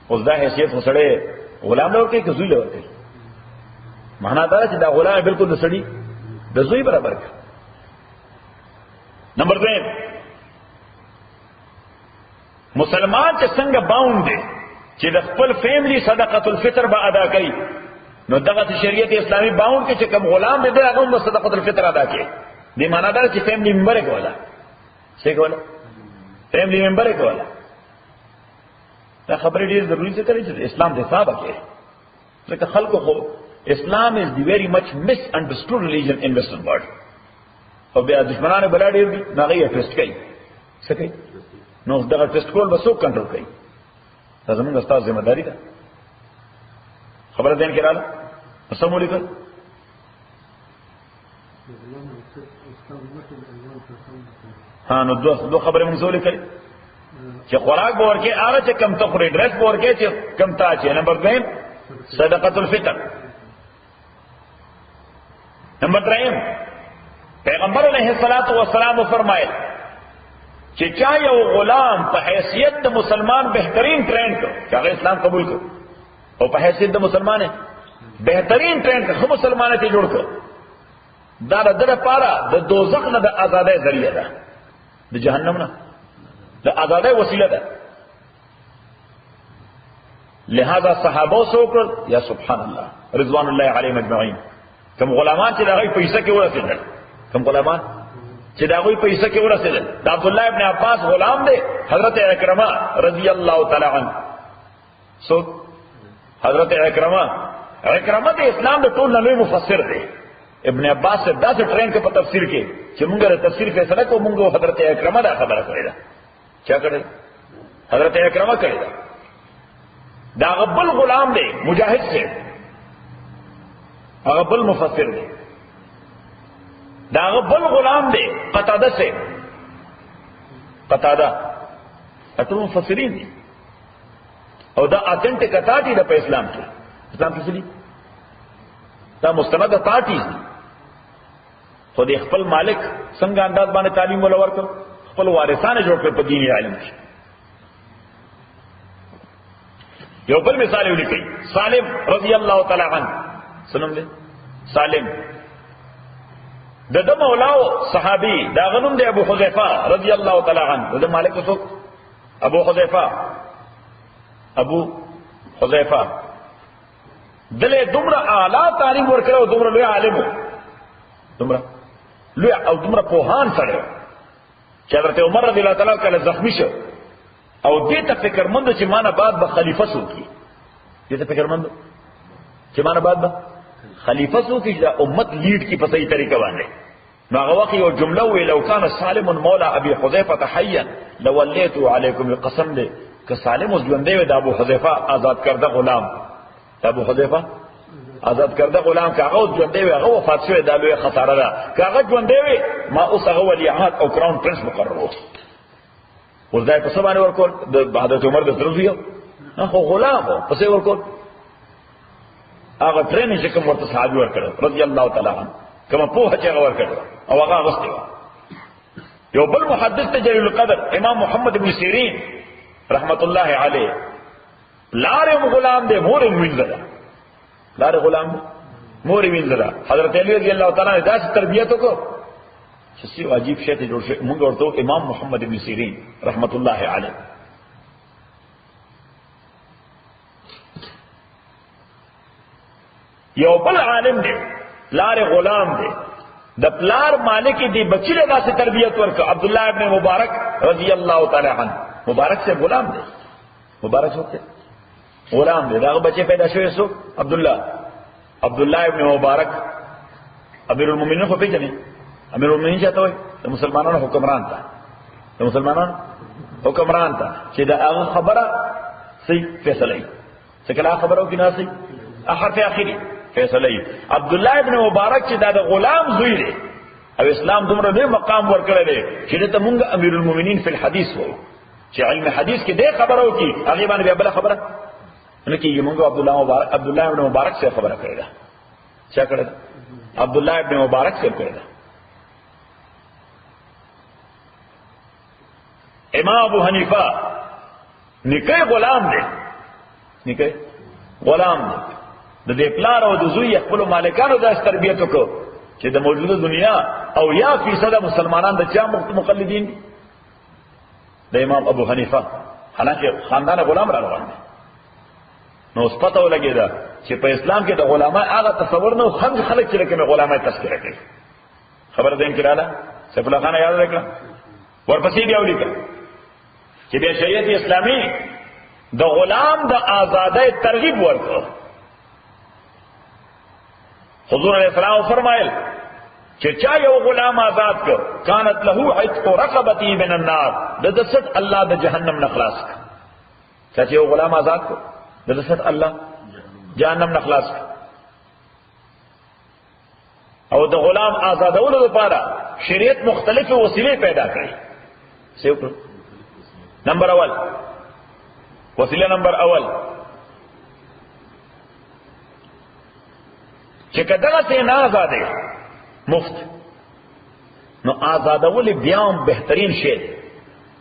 اوس دا حیثیت وسړې غلام له ورکه کې زوی له ورکه. معنا دا چې دا غلام بالکل د سړي د زوی برابر کړ. نمبر 2 مسلمان چې څنګه باوند دي چې د خپل فیملی صدقۃ الفطر به ادا کوي، نو دغه شریعت اسلامي باوند کې چې کوم غلام دې هغه هم صدقۃ الفطر ادا کوي. دې معنا دا چې فیملی ممبر کولا څه کولا فیملی ممبر کولا. دا خبرې ډېر ضروري څه کوي چې اسلام د حساب کوي. ځکه خلکو خو اسلام is the very much misunderstood religion in western world. او بیا دشمنانو بلا ډېر دي هغه ټیسټ کوي څه کوي. نو دغه ټیسټ کول به څوک کنټرول کوي؟ دا زموږ استاد ذمہ داری ده. خبره دین کې رااله سمو لیکل نو دو خبره مونږ سولې کړې چې خوراک به ورکې هغه چې کم ته خوري، ډریس به ورکې چې کم تا چې. نمبر 2 صدقۃ الفطر. نمبر 3 پیغمبر علیه الصلاۃ والسلام فرمایل چې چا یو غلام په حیثیت د مسلمان بهترین ټرین کړ چې هغه اسلام قبول کړ، او په حیثیت د مسلمان بهترین ټرین کړ خو مسلمان ته جوړ کړ، دا د لپاره د دوزخ نه د آزادۍ ذریعہ ده، د جهنم نه د آزادۍ وسیله ده. لہذا صحابه سوکړ یا سبحان الله رضوان الله علیهم اجمعین کوم غلامان چې دغه پیسې کې ورسېدل، کوم غلامان چې دا غوی پیسې کې ورسېدل. د عبد الله ابن عباس غلام دی حضرت اکرمه رضی الله تعالی عنہ. سو حضرت اکرمه د اسلام د ټول نړۍ مفسر دی. ابن عباس سے دا سے ټرین کې په تفسیر کې چې موږ د تفسیر فیصله کوو، موږ حضرت اکرمه دا خبره کړې ده. چا کړې؟ حضرت اکرمه کړې ده. دا غبل غلام دی مجاهد سے، هغه بل مفسر دی. دا بل غلام دی قتاده سے، قتاده اټول مفسرین دي او دا اتنټیک اتاټی د په اسلام کې. اسلام کې څه دي؟ دا مستند اتاټی دي. خو د خپل مالک څنګه انداز باندې تعلیم ولور کړ، خپل وارثان جوړ کړ په دیني علم کې. یو بل مثال ولیکي سالم رضی الله تعالی عنہ. سنم دې سالم د مولاو صحابي دا غنوم دی ابو حذیفه رضی الله تعالی عنہ. د مالک وسو ابو حذیفه دله دومره اعلی تعلیم ورکړو، دومره لوی عالم، دومره لوی او دومره پوهان سره چې حضرت عمر رضی الله تعالی کله زخمی شو او دې ته فکرمند چې مانه بعد به خلیفہ سوکی، دې ته فکرمند چې مانه بعد به خلیفہ سوکی چې امت لیډ کی په صحیح طریقه باندې. نو هغه وخت یو جمله وی لو کان سالم مولا ابي حذیفه حیا لولیت علیکم القسم دې که سالم اوس ژوندې و د ابو حذیفه آزاد کرده غلام، د ابو حذیفه آزاد کرده غلام کاغه ژوندې وي هغه وفات شوی دا لوی خساره ده کاغه ژوندې وي ما اوس هغه ولیعهد او کراون پرنس مقرر وو ورځای په سبا باندې ورکول د حضرت عمر د ترزیو نه خو غلام وو پسې ورکول هغه ټریننګ چې کوم ورته صحابي ورکړ رضی الله تعالی عنه کوم په هغه چې ورکړ او هغه غوښتي یو بل محدث ته جلیل القدر امام محمد بن سیرین رحمت الله علیه لارم غلام دے مور وینځه لار غلام مور وینځه حضرت علی رضی الله تعالی عنہ داسې تربیت وکړو چې سی واجب شی ته جوړ شي موږ ورته امام محمد بن سیرین رحمت الله علیه یو بل عالم دی لار غلام دی د پلار مالک دی بچی له داسې تربیت ورک عبد الله ابن مبارک رضی الله تعالی عنہ مبارک سے غلام دی مبارک ہوتے غلام دی داغه بچے پیدا شوی سو عبد الله ابن مبارک امیر المؤمنین خو پیژنې امیر المؤمنین چاته وای د مسلمانانو حکمران تا د مسلمانانو حکمران تا چې دا هغه خبره صحیح فیصله ای څه کله خبرو کې ناسي حرف اخیری فیصله ای عبد الله ابن مبارک چې دا د غلام زوی دی او اسلام دومره دې مقام ورکړی دی چې ته مونږ امیر المؤمنین فی الحدیث وو چې علم حدیث کې دې خبرو کې هغه باندې بیا بل خبره نه کېږي مونږ عبد الله ابن مبارک سے خبره کړی دا څه کړی عبد الله ابن مبارک سے کړی دا امام ابو حنیفه نکای غلام دی نکای غلام دی د دې پلار او د زوی خپل مالکانو د تربیت وکړو چې د موجوده دنیا او یا فیصد مسلمانان د چا مقلدین دي د امام ابو حنیفه حالانکه خاندان غلام را روان دي نو اوس پته ولګیدا چې په اسلام کې د غلامای هغه تصور نه خلک چې لکه غلامای تذکرہ کوي خبر دین کړه سیف الله خان یاد راکړه ورپسې بیا ولیکه چې بیا شریعت اسلامي د غلام د آزادۍ ترغیب ورکړه حضور علیہ السلام فرمایل چې چا یو غلام آزاد کړ كانت له عتق رقبته من النار د دست الله د جهنم نه خلاص کړ چې یو غلام آزاد کړ د دست الله جهنم نه خلاص کړ او د غلام آزادولو لپاره شریعت مختلفه وسیلې پیدا کړې څه نمبر اول وسیله نمبر اول چې کداغه ته نه آزادې مفت نو آزادول بیا هم بهترین شی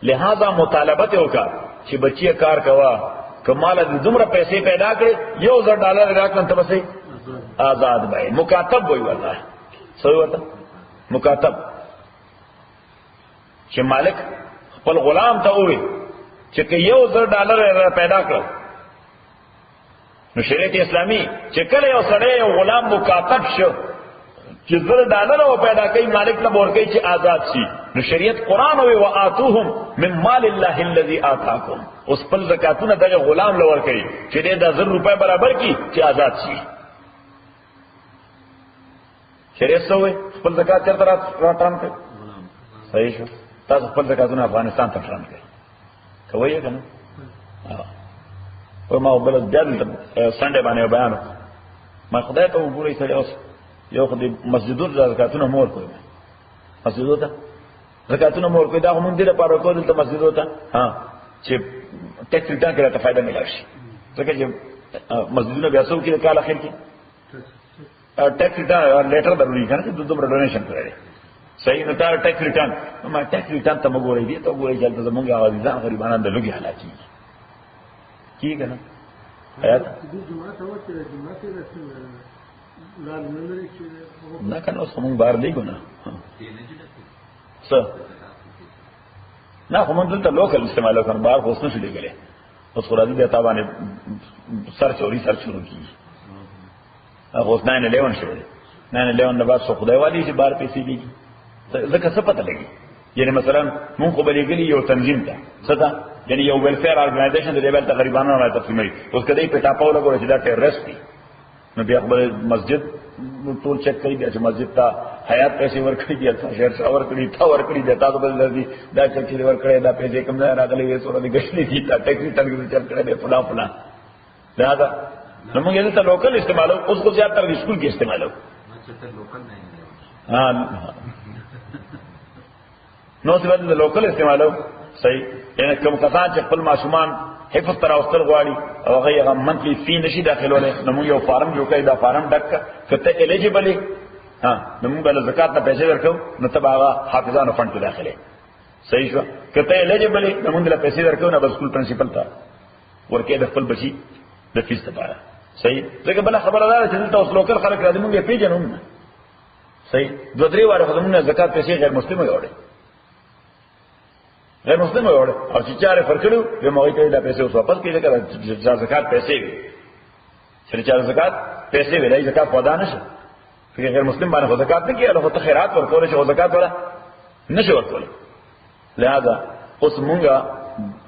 لہذا مطالبه وکړه چې بچی کار کوا کمال د دومره پیسې پیدا کړي $1000 راکړم ته بسې آزاد وای مکاتب وای والله سوي ورته مکاتب چې مالک خپل غلام ته وای چې $1000 پیدا کړ نو شریعت اسلامی چې کله یو سړی یو غلام مکاتب شو چې $1000 پیدا کوي مالک له ورکړي چې آزاد شي نو شریعت قران وی واتوهم من مال الله الذي آتاكم اوس په زکاتونه دغه غلام له ورکړي چې دې د $1000 برابر کی چې آزاد شي شریعت سوې خپل زکات چرته راټان کړي صحیح شو تاسو خپل زکاتونه افغانستان ته راټان کړئ کوي کنه په ما بل دل سنډه باندې بیان ما خدای ته وګورئ سره اوس یو خدای مسجدونو زکاتونه مور کوي مسجدونو ته زکاتونه مور کوي دا هم دې لپاره کوي ته مسجدونو ته ها چې ټیکس ریټرن کړه ته فائدہ ملای شي ځکه چې مسجدونو بیا څو کې کال اخر کې ټیکس ریټرن لیټر ضروري کنه چې دومره ډونیشن کړی صحیح نو تا ټیکس ریټرن ما ټیکس ریټرن ته وګورئ دې ته وګورئ چې تاسو مونږه غوښتل غریبانو د لوګي حالات کی کنه آیات نه کنه اوس موږ بار دی ګنه څه نه کوم دلته لوکل استعمال وکړ بار خو څه شي لګلې اوس قرآن دې تابانه سرچ شروع کی هغه 9/11 شو 9/11 نه بعد څو خدای والی چې بار پیسې دیږي ځکه څه پته لګي یعنی مثلا مونږ خو بلېګلی یو تنظیم ته څه ده یعنی you welfare organisation the level ته غریبانو نه تقسیموي اوس کدی په ټاپاو لګول چې دا ټیرریسټ دی نو بیا خپل مسجد ټول چیک کوي چې مسجد ته حیات پیسې ورکړي دي شهر څور کړي تا ورکړي دي تاسو بل لري دا چیک چې ورکړي دا پیسې کوم نه راغلي وي سره د غشلې دي تا ټیکسي تنګ چل کړي دي فلان دا نو موږ یې ته لوکل استعمالو، اوس خو زیات تر سکول کې استعمالو. ها نو څه ول لوکل استعمالو صحیح. یعنی کوم کسان چې خپل ماشومان حفظ تر اوستل غواړي او هغه منتلی فی نشي داخلوله، نو موږ یو فارم جوړ کړی، دا فارم ډک کته الیجیبل ها نو موږ له زکات نه پیسې ورکو، نو تبع هغه حافظانو فند کې داخله صحیح شو. کته الیجیبل نو موږ له پیسې ورکو، نه سکول پرنسپل ته ورکې د خپل بچي د فیس لپاره صحیح. ځکه بل خبره ده چې دلته اوس لوکل خلک راځي موږ یې پیژنو صحیح. دوه درې واره خدمونه زکات پیسې غیر مسلمان وړي، غیر مسلم وړي، او چې چاره فرکړو به موږ ته دا پیسې اوس واپس کړي، ځکه زکات پیسې وي چې چاره زکات پیسې وي، لای زکات پودا نشه. فکر غیر مسلم باندې خو زکات نه کیږي، خو ته خیرات ورکول شي، خو زکات ولا نشه ورکول. لہذا اوس مونږه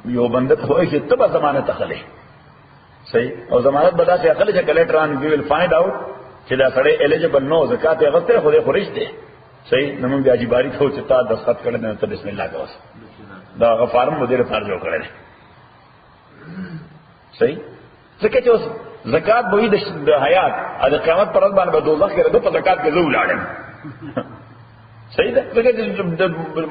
یو بنده ته وایي چې تبه ضمانت اخلي صحیح، او ضمانت بدا چې اخلي چې کلیکټران وی ویل فایند اوټ چې دا سړی الیجیبل نو زکات یې غوښته، خو دې خوريش دی صحیح. نو موږ بیا جباری ته چې تا دستخط کړل نه ته بسم الله کوس دا غفارم مدیر فرض وکړل صحیح. ځکه چې اوس زکات به د حیات د قیامت پر ورځ باندې به دوزخ کې راځي، په زکات کې زو لاړم صحیح ده. ځکه چې د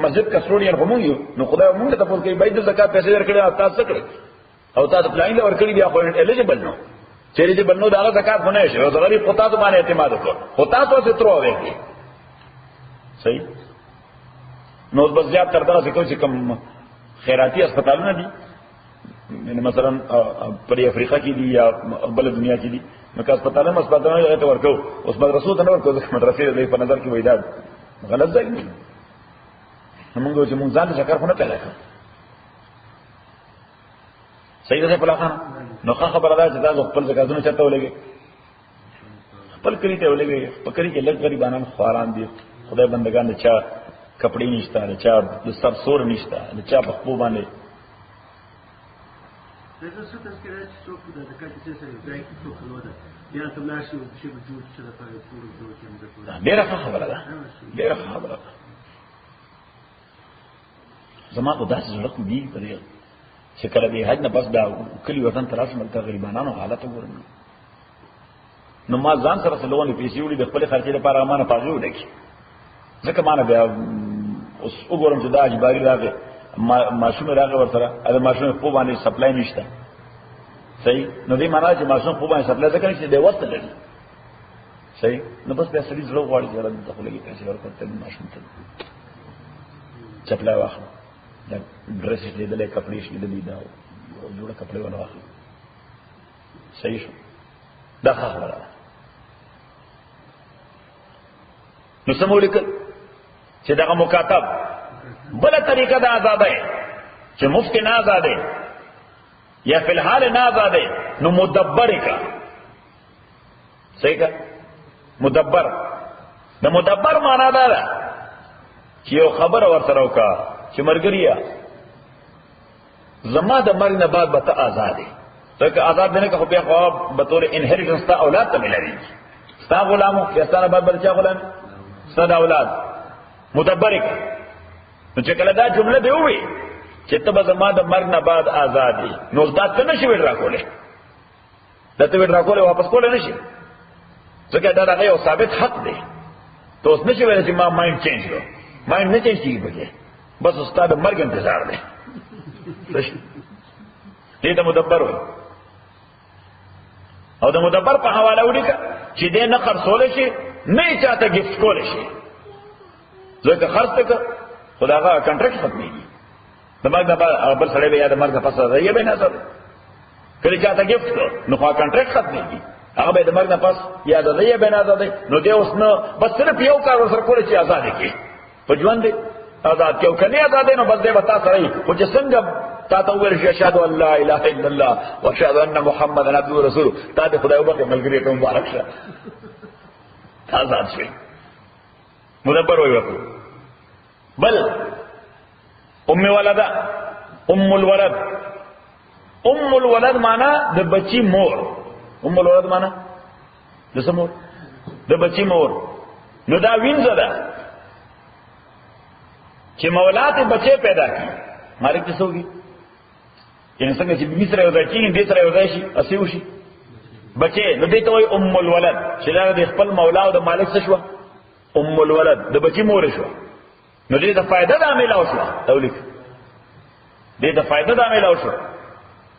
مسجد کسټوډیان هم یو، نو خدای موږ ته په کې باید د زکات پیسې ورکړي او تاسو کړی او تاسو پلاین ورکړي بیا خو الیجیبل نو چې الیجیبل نو دا زکات نه شي، او غریب خدای ته باندې اعتماد وکړو، خو تاسو څه ترو وکړي صحیح. نو بس زیات تر دا څه کوم خیراتی اسپیټالونه دي، یعنی مثلا پر افریقا کې دي یا بل دنیا کې دي، نو که اسپیټالونه هغه ته ورکو، اوس مدرسو ته نه ورکو، ځکه مدرسې د په نظر کې وای دا غلط ځای دی. موږ چې موږ ځان ته شکر خو نه پیدا کړو صحیح ده په لاره. نو خبره ده چې تاسو خپل زکاتونه چرته ولګي، خپل کلی ته ولګي. په کلی کې لږ غریبانان خواران دي، خدای بندگان چا کپڑے نشتا، چا د سر سور نشتا، چا په خپل باندې ډېره خبره ده، ډېره خبره ده. زما په داسې زړه کې دي په دې چې کله دې حج نه بس دا کلی وطن ته راشم، ته غریبانو حالت وګورم، نو ما ځان سره څلونه پیسې وړي د خپل خرچې لپاره، امانه پاږي وډکې، ځکه ما نه بیا اوس وګورم چې دا اجباري راغی، ماشوم راغی ورسره، دا ماشوم په باندې سپلای نشته صحیح. نو دې معنا چې ماشوم په باندې سپلای ځکه چې دی وخت لري صحیح. نو بس بیا سړي زړه غواړي چې راځي خپل کې پیسې ورکړي ماشوم ته چپلای واخلي، دا ډریس دې دلې کپڑے شي دې دا جوړه کپڑے ولا واخلي صحیح شو. دا خبره ده. نو سمول کړه چې دا مکاتب بل طریقه دا آزاده چې مفت نه آزاده یا فی الحال نه آزاده، نو مدبر کا صحیح کا مدبر. د مدبر معنا دا ده چې یو خبر ورسره وکا چې مرګریا زما د مرګ نه بعد به ته آزادې، ځکه آزاد نه که خو بیا خو به طور انهریټنس تا اولاد ته ملوي، ستا غلامو یا ستا نه بعد بل چا غلام، ستا د اولاد مدبر کا. نو چې کله دا جمله دی وي چې ته به زما د مرګ نه بعد آزادې، نو دا ته نشي ویل راکولې، دا ته ویل راکولې واپس کولې نشي، ځکه دا هغه یو ثابت حق دی. ته اوس نشي ویل چې ما مایند چینج کړو، مایند نه چینج کیږي بګي، بس استاد مرګ انتظار دی. دې ته مدبر وایي. او د مدبر په حواله ولیکه چې دې نه خرڅول شي، نه چاته گیفت کول شي، ځکه خرڅ تک خداغه کانټریکټ ختميږي. د مرګ نه بل سره به یا د مرګ نه پس راځي به نه سره کله چاته گیفت کړ، نو خو کانټریکټ ختميږي، هغه به د مرګ نه پس یا د دې به نه آزاد. نو دې اوس نو بس صرف یو کار سره کول چې آزاد کی په ژوند دې آزاد کیو کني آزاد نو بس دې وتا سره خو چې څنګه تا ته ویل شي اشهد ان لا اله الا الله واشهد ان محمد عبده ورسوله، تا دې خدای وبخښه ملګری ته مبارک شه آزاد شي. مدبر وي وکړو. بل ام ولدا، ام الولد، ام الولد معنا د بچی مور، ام الولد معنا د سمور د بچی مور. نو دا وینځه ده چې مولات بچي پیدا کی مالک څه وږي، یعنی څنګه چې بیبي سره یو ځای کېږي، دې سره یو ځای شي، اسی وشي بچې نو دې ته وایي ام الولد چې دا د خپل مولا او د مالک څه شوه ام الولد د بچی مور شوه نو دې ته فائدہ دا ملاو شوه تولیک دې ته فائدہ دا ملاو شوه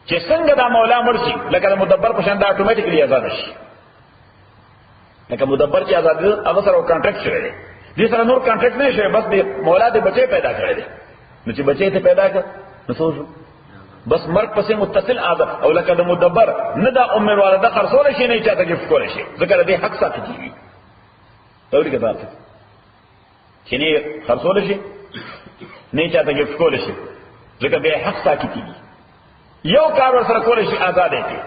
چې څنګه دا مولا مرشي لکه د مدبر په شان دا اتوماتیکلی آزاد شي لکه مدبر چې آزاد دی هغه سره کانټریکټ شوی دی دې سره نور کانټریکټ نه شوی بس د مولا د بچی پیدا کړی دی نو چې بچی ته پیدا کړ نو څه بس مرګ پسې متصل عادت او لکه د مدبر نه دا ام الوالده خرڅول شي نه چاته گیفت کول شي ځکه دې حق ساتي کیږي تولی کې تاسو چې نه خرڅول شي نه چاته گیفت کول شي ځکه دې حق ساتي کیږي یو کار سره کول شي آزاد دی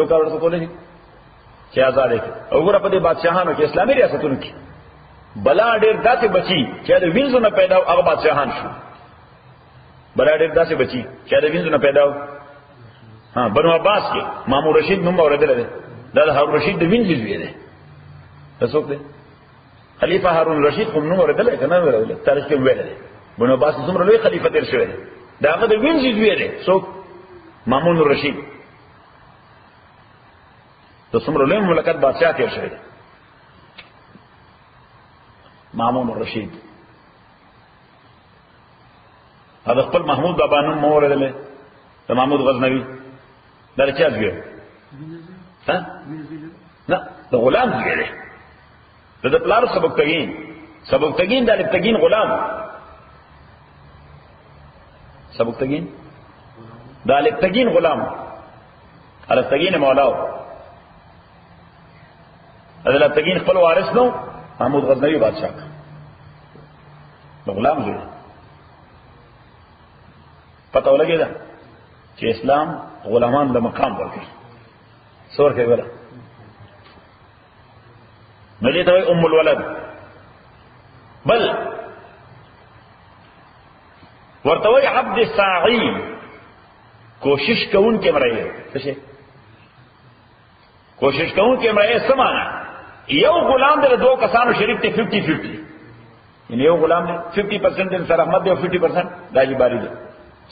یو کار سره کول شي چې آزاد دی وګوره په دې بادشاہانو کې اسلامي ریاستونو کې بلا ډېر داسې بچي چې د وینځو نه پیدا او هغه بادشاہان شو بلا ډېر داسې بچي چې د وینځو نه پیدا ها بنو عباس کې مامون رشید نوم اوریدل دی دا هارون رشید د وینځو زوی دی تاسو ته خلیفہ هارون رشید کوم نوم اوریدل کنه اوریدل تاریخ کې ویل دی بنو عباس څومره لوی خلیفہ تیر شوی دی دا هغه د وینځو زوی دی څوک مامون رشید د څومره لوی مملکت بادشاہ تیر شوی دی مامون رشید هذا خپل محمود بابا نوم مو اوریدل د محمود غزنوی دا چا زوی ها نه د غلام زوی دی د پلار سبکتگین د الپتگین غلام سبکتگین د الپتگین غلام الپتگین مولاو الپتگین خپل وارث نو محمود غزنوی بادشاہ د غلام زوی پتہ ولګی دا چې اسلام غلامان د مقام ورکړي څور کې ولا ملي ته ام الولد بل ورته عبد الساعي کوشش کون کې مرایه څه کوشش کون کې مرایه سمانا یو غلام د دوه کسانو شریک ته 50-50 یعنی یو غلام دی 50% د سره احمد دی او 50% داجی باری دی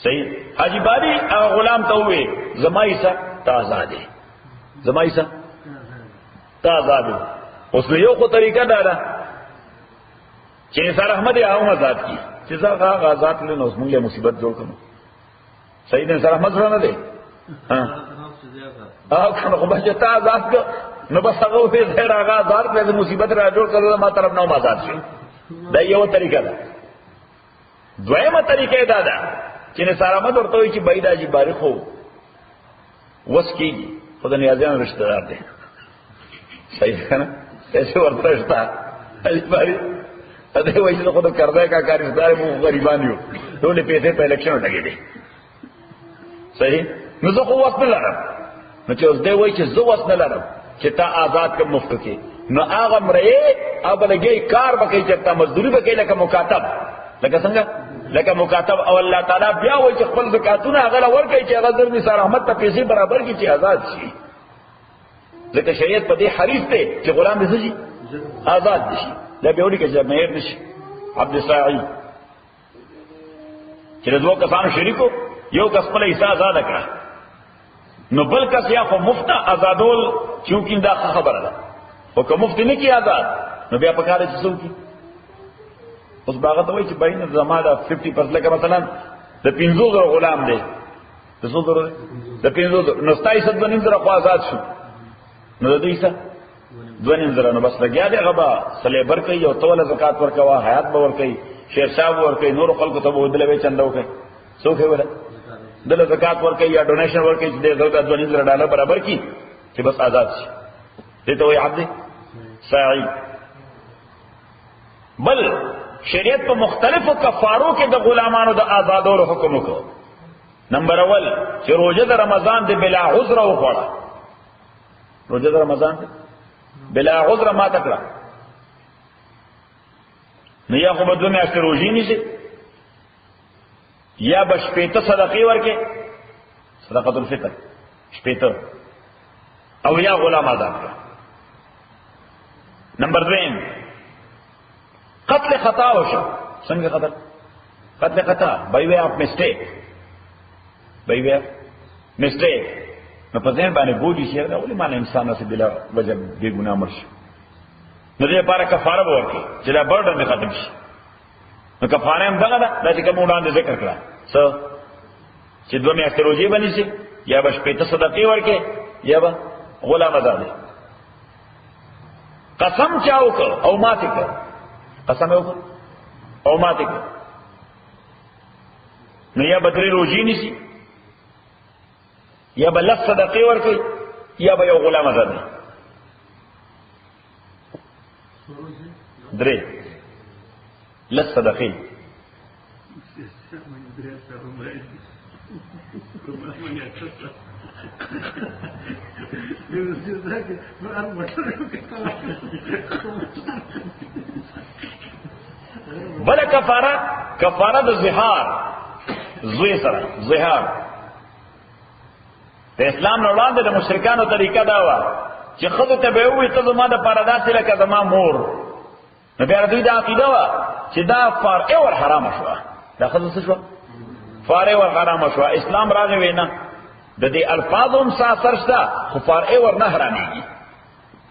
صحیح حاجی باری غلام ته وې زمایسا تازادې زمایسا تازادې اوس یو خو طریقه دا ده چې سره احمد یې هغه آزاد کی چې ځکه آزاد له نو موږ له مصیبت جوړ کړو صحیح نه سره احمد سره نه دی ها کنه خو به ته آزاد کو نو بس هغه په ځای راغی آزاد په مصیبت را جوړ کړو ما طرف نه آزاد شي دا یو طریقه ده دویمه طریقه دا ده چې نثار احمد ورته وایي چې بایدا جی بارخ هو وس کیږي خدای نیازیان رشتہ دار دي صحیح ہے نا ایسے ورته رشتہ علی باری اته وایي چې خدای کړه کا کارستار مو غریبان یو ټول پیسې په الیکشن لګې دي صحیح نو زه خو وخت نه لرم نو چې اوس دی وایي چې زه وخت نه لرم چې تا آزاد کم مفت کې نو هغه مرې او بلګي کار وکړي چې تا مزدوري وکړي لکه مکاتب لکه څنګه لکه مکاتب او الله تعالی بیا وایي چې خپل زکاتونه هغه ورکړي چې هغه در نثار احمد ته پیسې برابر کړي چې آزاد شي ځکه شریعت په دې حریف دی چې غلام دې شي آزاد شي دا به وړي کې جماهیر نشي عبد الساعي چې دوه کسانو شریکو یو کس خپل حصہ آزاد کړه نو بل کس یا خو مفت آزادول چونکې دا خبره ده او که مفت نه کی آزاد نو بیا په کار چې څوک اوس باغ ته وایي چې بین زماده 50% لکه مثلا د 500 غلام دی د 100 د 500 نو 27 خو آزاد شو نو د دې څه 2.5 نو بس لګیا دی غبا سلیبر کوي او توله زکات ورکوا حیات به ورکوي شیر صاحب ورکوي نور خلکو ته ودل به چندو کوي څوک ولا دل زکات ورکوي یا ډونیشن ورکوي چې دغه $2.5 برابر کی چې بس آزاد شي دې ته وایي عبد ساعي بل شریعت په مختلفو کفارو کې د غلامانو د آزادولو حکم وکړ نمبر اول چې روزه د رمضان د بلا عذر وخوړه روزه د رمضان بلا عذر ما تکړه نه یا خو بدو میاشتې روزي نیسي یا بشپېته صدقې ورکې صدقۃ الفطر شپېته او یا غلام آزاد کړه نمبر 2 قتل خطا وشو څنګه قتل خطا by way of mistake نو په ځین باندې بوجي شي دا ولې معنی انسان سره بلا وجه بے ګناه مرشي نو دې لپاره کفاره ورکړي چې دا برډن ختم شي نو کفاره هم دغه ده چې کوم وړاندې ذکر کړه څه چې دوه میاشتې روزي باندې شي یا به شپې ته صدقې ورکړي یا به غلام آزاد قسم چاو کړ او ماته کړ قسم یو او ماته کړ نو یا بدري روزي نشي یا به لس صدقې ورکړي یا به یو غلام آزاد درې لس صدقې بل کفاره د زهار زوی سره زهار د اسلام نه وړاندې د مشرکانو طریقه دا و چې خود ته به وي ته زما د پرداسې لکه زما مور نو بیا دوی دا عقیده و چې دا فارع ور حرام شو دا خود څه شو فارع ور حرام شو اسلام راغی وینا د دې الفاظم ساسر شته خو فارع ور نه حرامېږي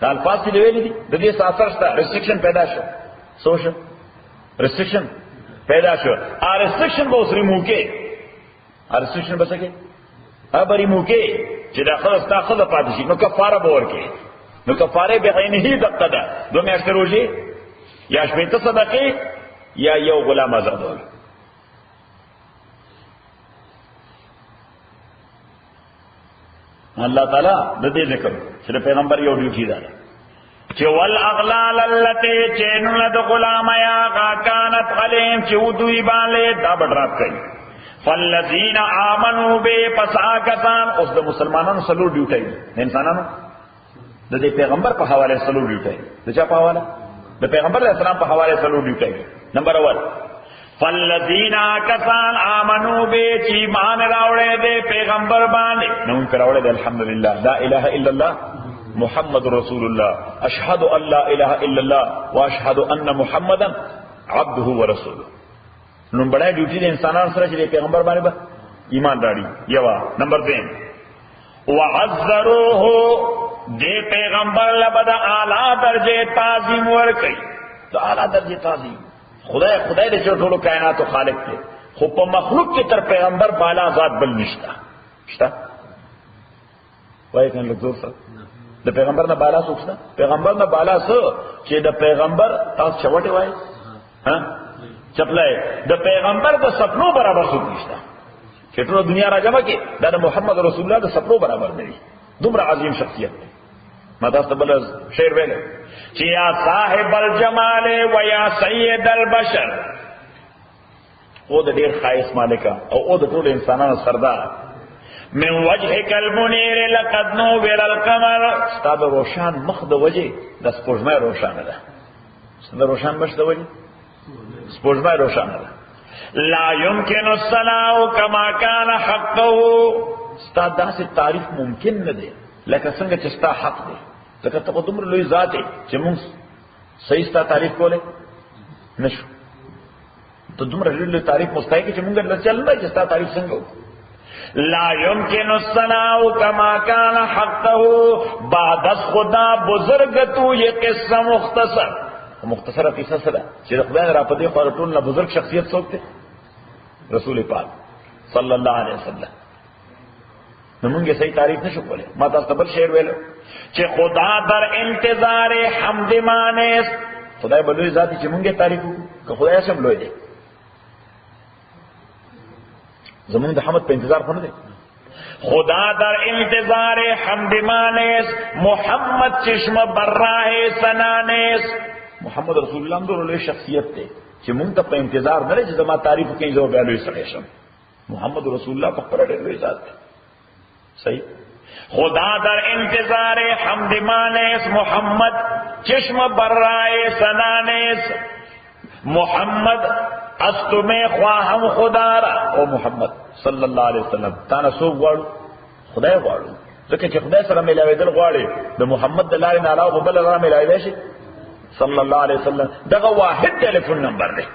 دا الفاظ چې ویل دي د دې ساسر شته ریسټریکشن پیدا شو سوشل ریسټریکشن پیدا شو ا ریسټریکشن به اوس ریموو کې ا ریسټریکشن به څه کې ابری موکه چې دا خلاص تا خلاص پاتې شي نو کفاره به ورکړي نو کفاره به عینه دقه ده دوه میاشتې روزي یا شپې ته صدقې یا یو غلام آزادول الله تعالی د دې ذکر چې پیغمبر یو ډیوټي ده چې والاغلال التي چینل د غلام یا کانت علیم چې ودوی باندې دا بډرات کوي فالذین آمنوا به پساکتان اوس د مسلمانانو سلو ډیوټي د انسانانو د دې پیغمبر په حواله سلو ډیوټي د چا په حواله د پیغمبر اسلام په حواله سلو ډیوټي نمبر 1 فالذین کسان آمنوا به چې ایمان راوړې دې پیغمبر باندې نو راوړې دې الحمدلله لا اله الا الله محمد رسول الله اشهد ان لا اله الا الله واشهد ان محمدا عبده ورسوله نو بڑا ډیوټي د انسانانو سره چې پیغمبر باندې به ایمان راړي یوا نمبر 2 وعذروه دې پیغمبر لبد اعلی درجه تعظیم ورکړي دا اعلی درجه تعظیم خدای دې ټولو کائنات خالق دی خو په مخلوق کې تر پیغمبر بالا ذات بل نشتا شتا وای کنه لږ څه د پیغمبر نه بالا څه پیغمبر نه بالا څه چې د پیغمبر تاسو چوټي وای ها چپلای د پیغمبر د سپنو برابر څوک نشته چې ټول دنیا راځم کې د محمد رسول الله د سپنو برابر دی دومره عظیم شخصیت دی ما تاسو بل شعر ویل چې یا صاحب الجمال و یا سید البشر او د ډیر خایس مالکا او د ټول انسانانو سردار من وجهک المنیر لقد نور القمر استاد روشان مخ د وجه د سپوږمۍ روشانه ده ستاسو روشان مخ د وجه سپوږمۍ روشانه ده لا يمكن الصلاة كما كان حقه استاد داسې تعریف ممکن نه دی لکه څنګه چې ستا حق دی ځکه ته دومره لوی ذات یې چې موږ صحیح ستا تعریف کولای نشو ته دومره لوی تعریف مستحق چې موږ نه چل نه چې ستا تعریف څنګه لا يمكن الصلاة كما كان حقه بعد خدا بزرگ تو یہ قصہ مختصر قصہ سره چې خدای را پدې خو ټول نه بزرگ شخصیت څوک دی رسول پاک صلی الله علیه وسلم نو موږ صحیح تعریف نشو کولای ما تاسو بل شعر ویل چې خدا در انتظار حمد مانس خدای بلوی ذاتی چې موږ تعریف وکړو که خدای سم لوی دی زمون د حمد په انتظار خو نه دی خدا در انتظار حمد مانس محمد چشم براه سنانس محمد رسول الله اندور له شخصیت ته چې مونږ ته په انتظار نه چې زما تعریف کوي زو بیان وي سره شم محمد رسول الله په خبره ډېر لوی ذات دی صحیح خدا در انتظار حمد مانس محمد چشم براه سنانس محمد استو میں خواہم خدا را او محمد صلی الله علیه وسلم تانا سو غواړو خدای غواړو ځکه چې خدای سره ملاویدل غواړي د محمد د لارې نه علاوه بل سره ملاوي شي صلی الله علیه وسلم دغه واحد ټلیفون نمبر دی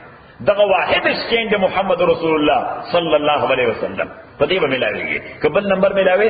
دغه واحد اسکین د محمد رسول الله صلی الله علیه وسلم په دې به ملاويږي کبل نمبر ملاوي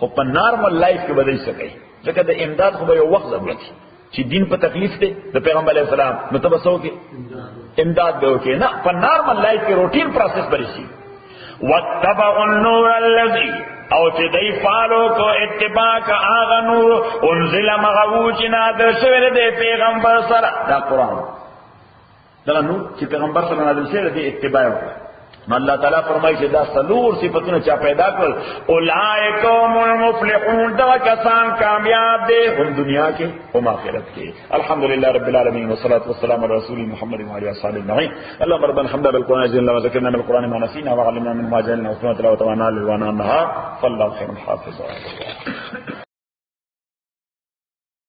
خو په نارمل لایف کې بدل سکی ځکه د امداد خو به یو وخت ضرورت چې دین په تکلیف دی د پیغمبر علیه السلام نو ته بسو کې امداد به وکې نه په نارمل لایف کې روټین پروسس بری شي واتبعوا النور الذي او چې دای فالو کو اتباع کا اغه نور انزل مغوج نادر شوی دی پیغمبر سره دا قران دا نور چې پیغمبر سره نازل شوی دی اتباع وکړه اللہ تعالیٰ فرمائی کہ دا سلور صفتوں چا پیدا کر اولئک هم المفلحون دا کسان کامیاب دے ہم دنیا کے ہم آخرت کے الحمدللہ رب العالمین والصلاة والسلام علی رسول محمد وعلی الصحابہ اجمعین اللهم ربنا الحمد بالقرآن جل وذكرنا بالقرآن ما نسينا وعلمنا من ما جهلنا وسمعنا تلاوة وانا للوانا النهار فالله خير حافظ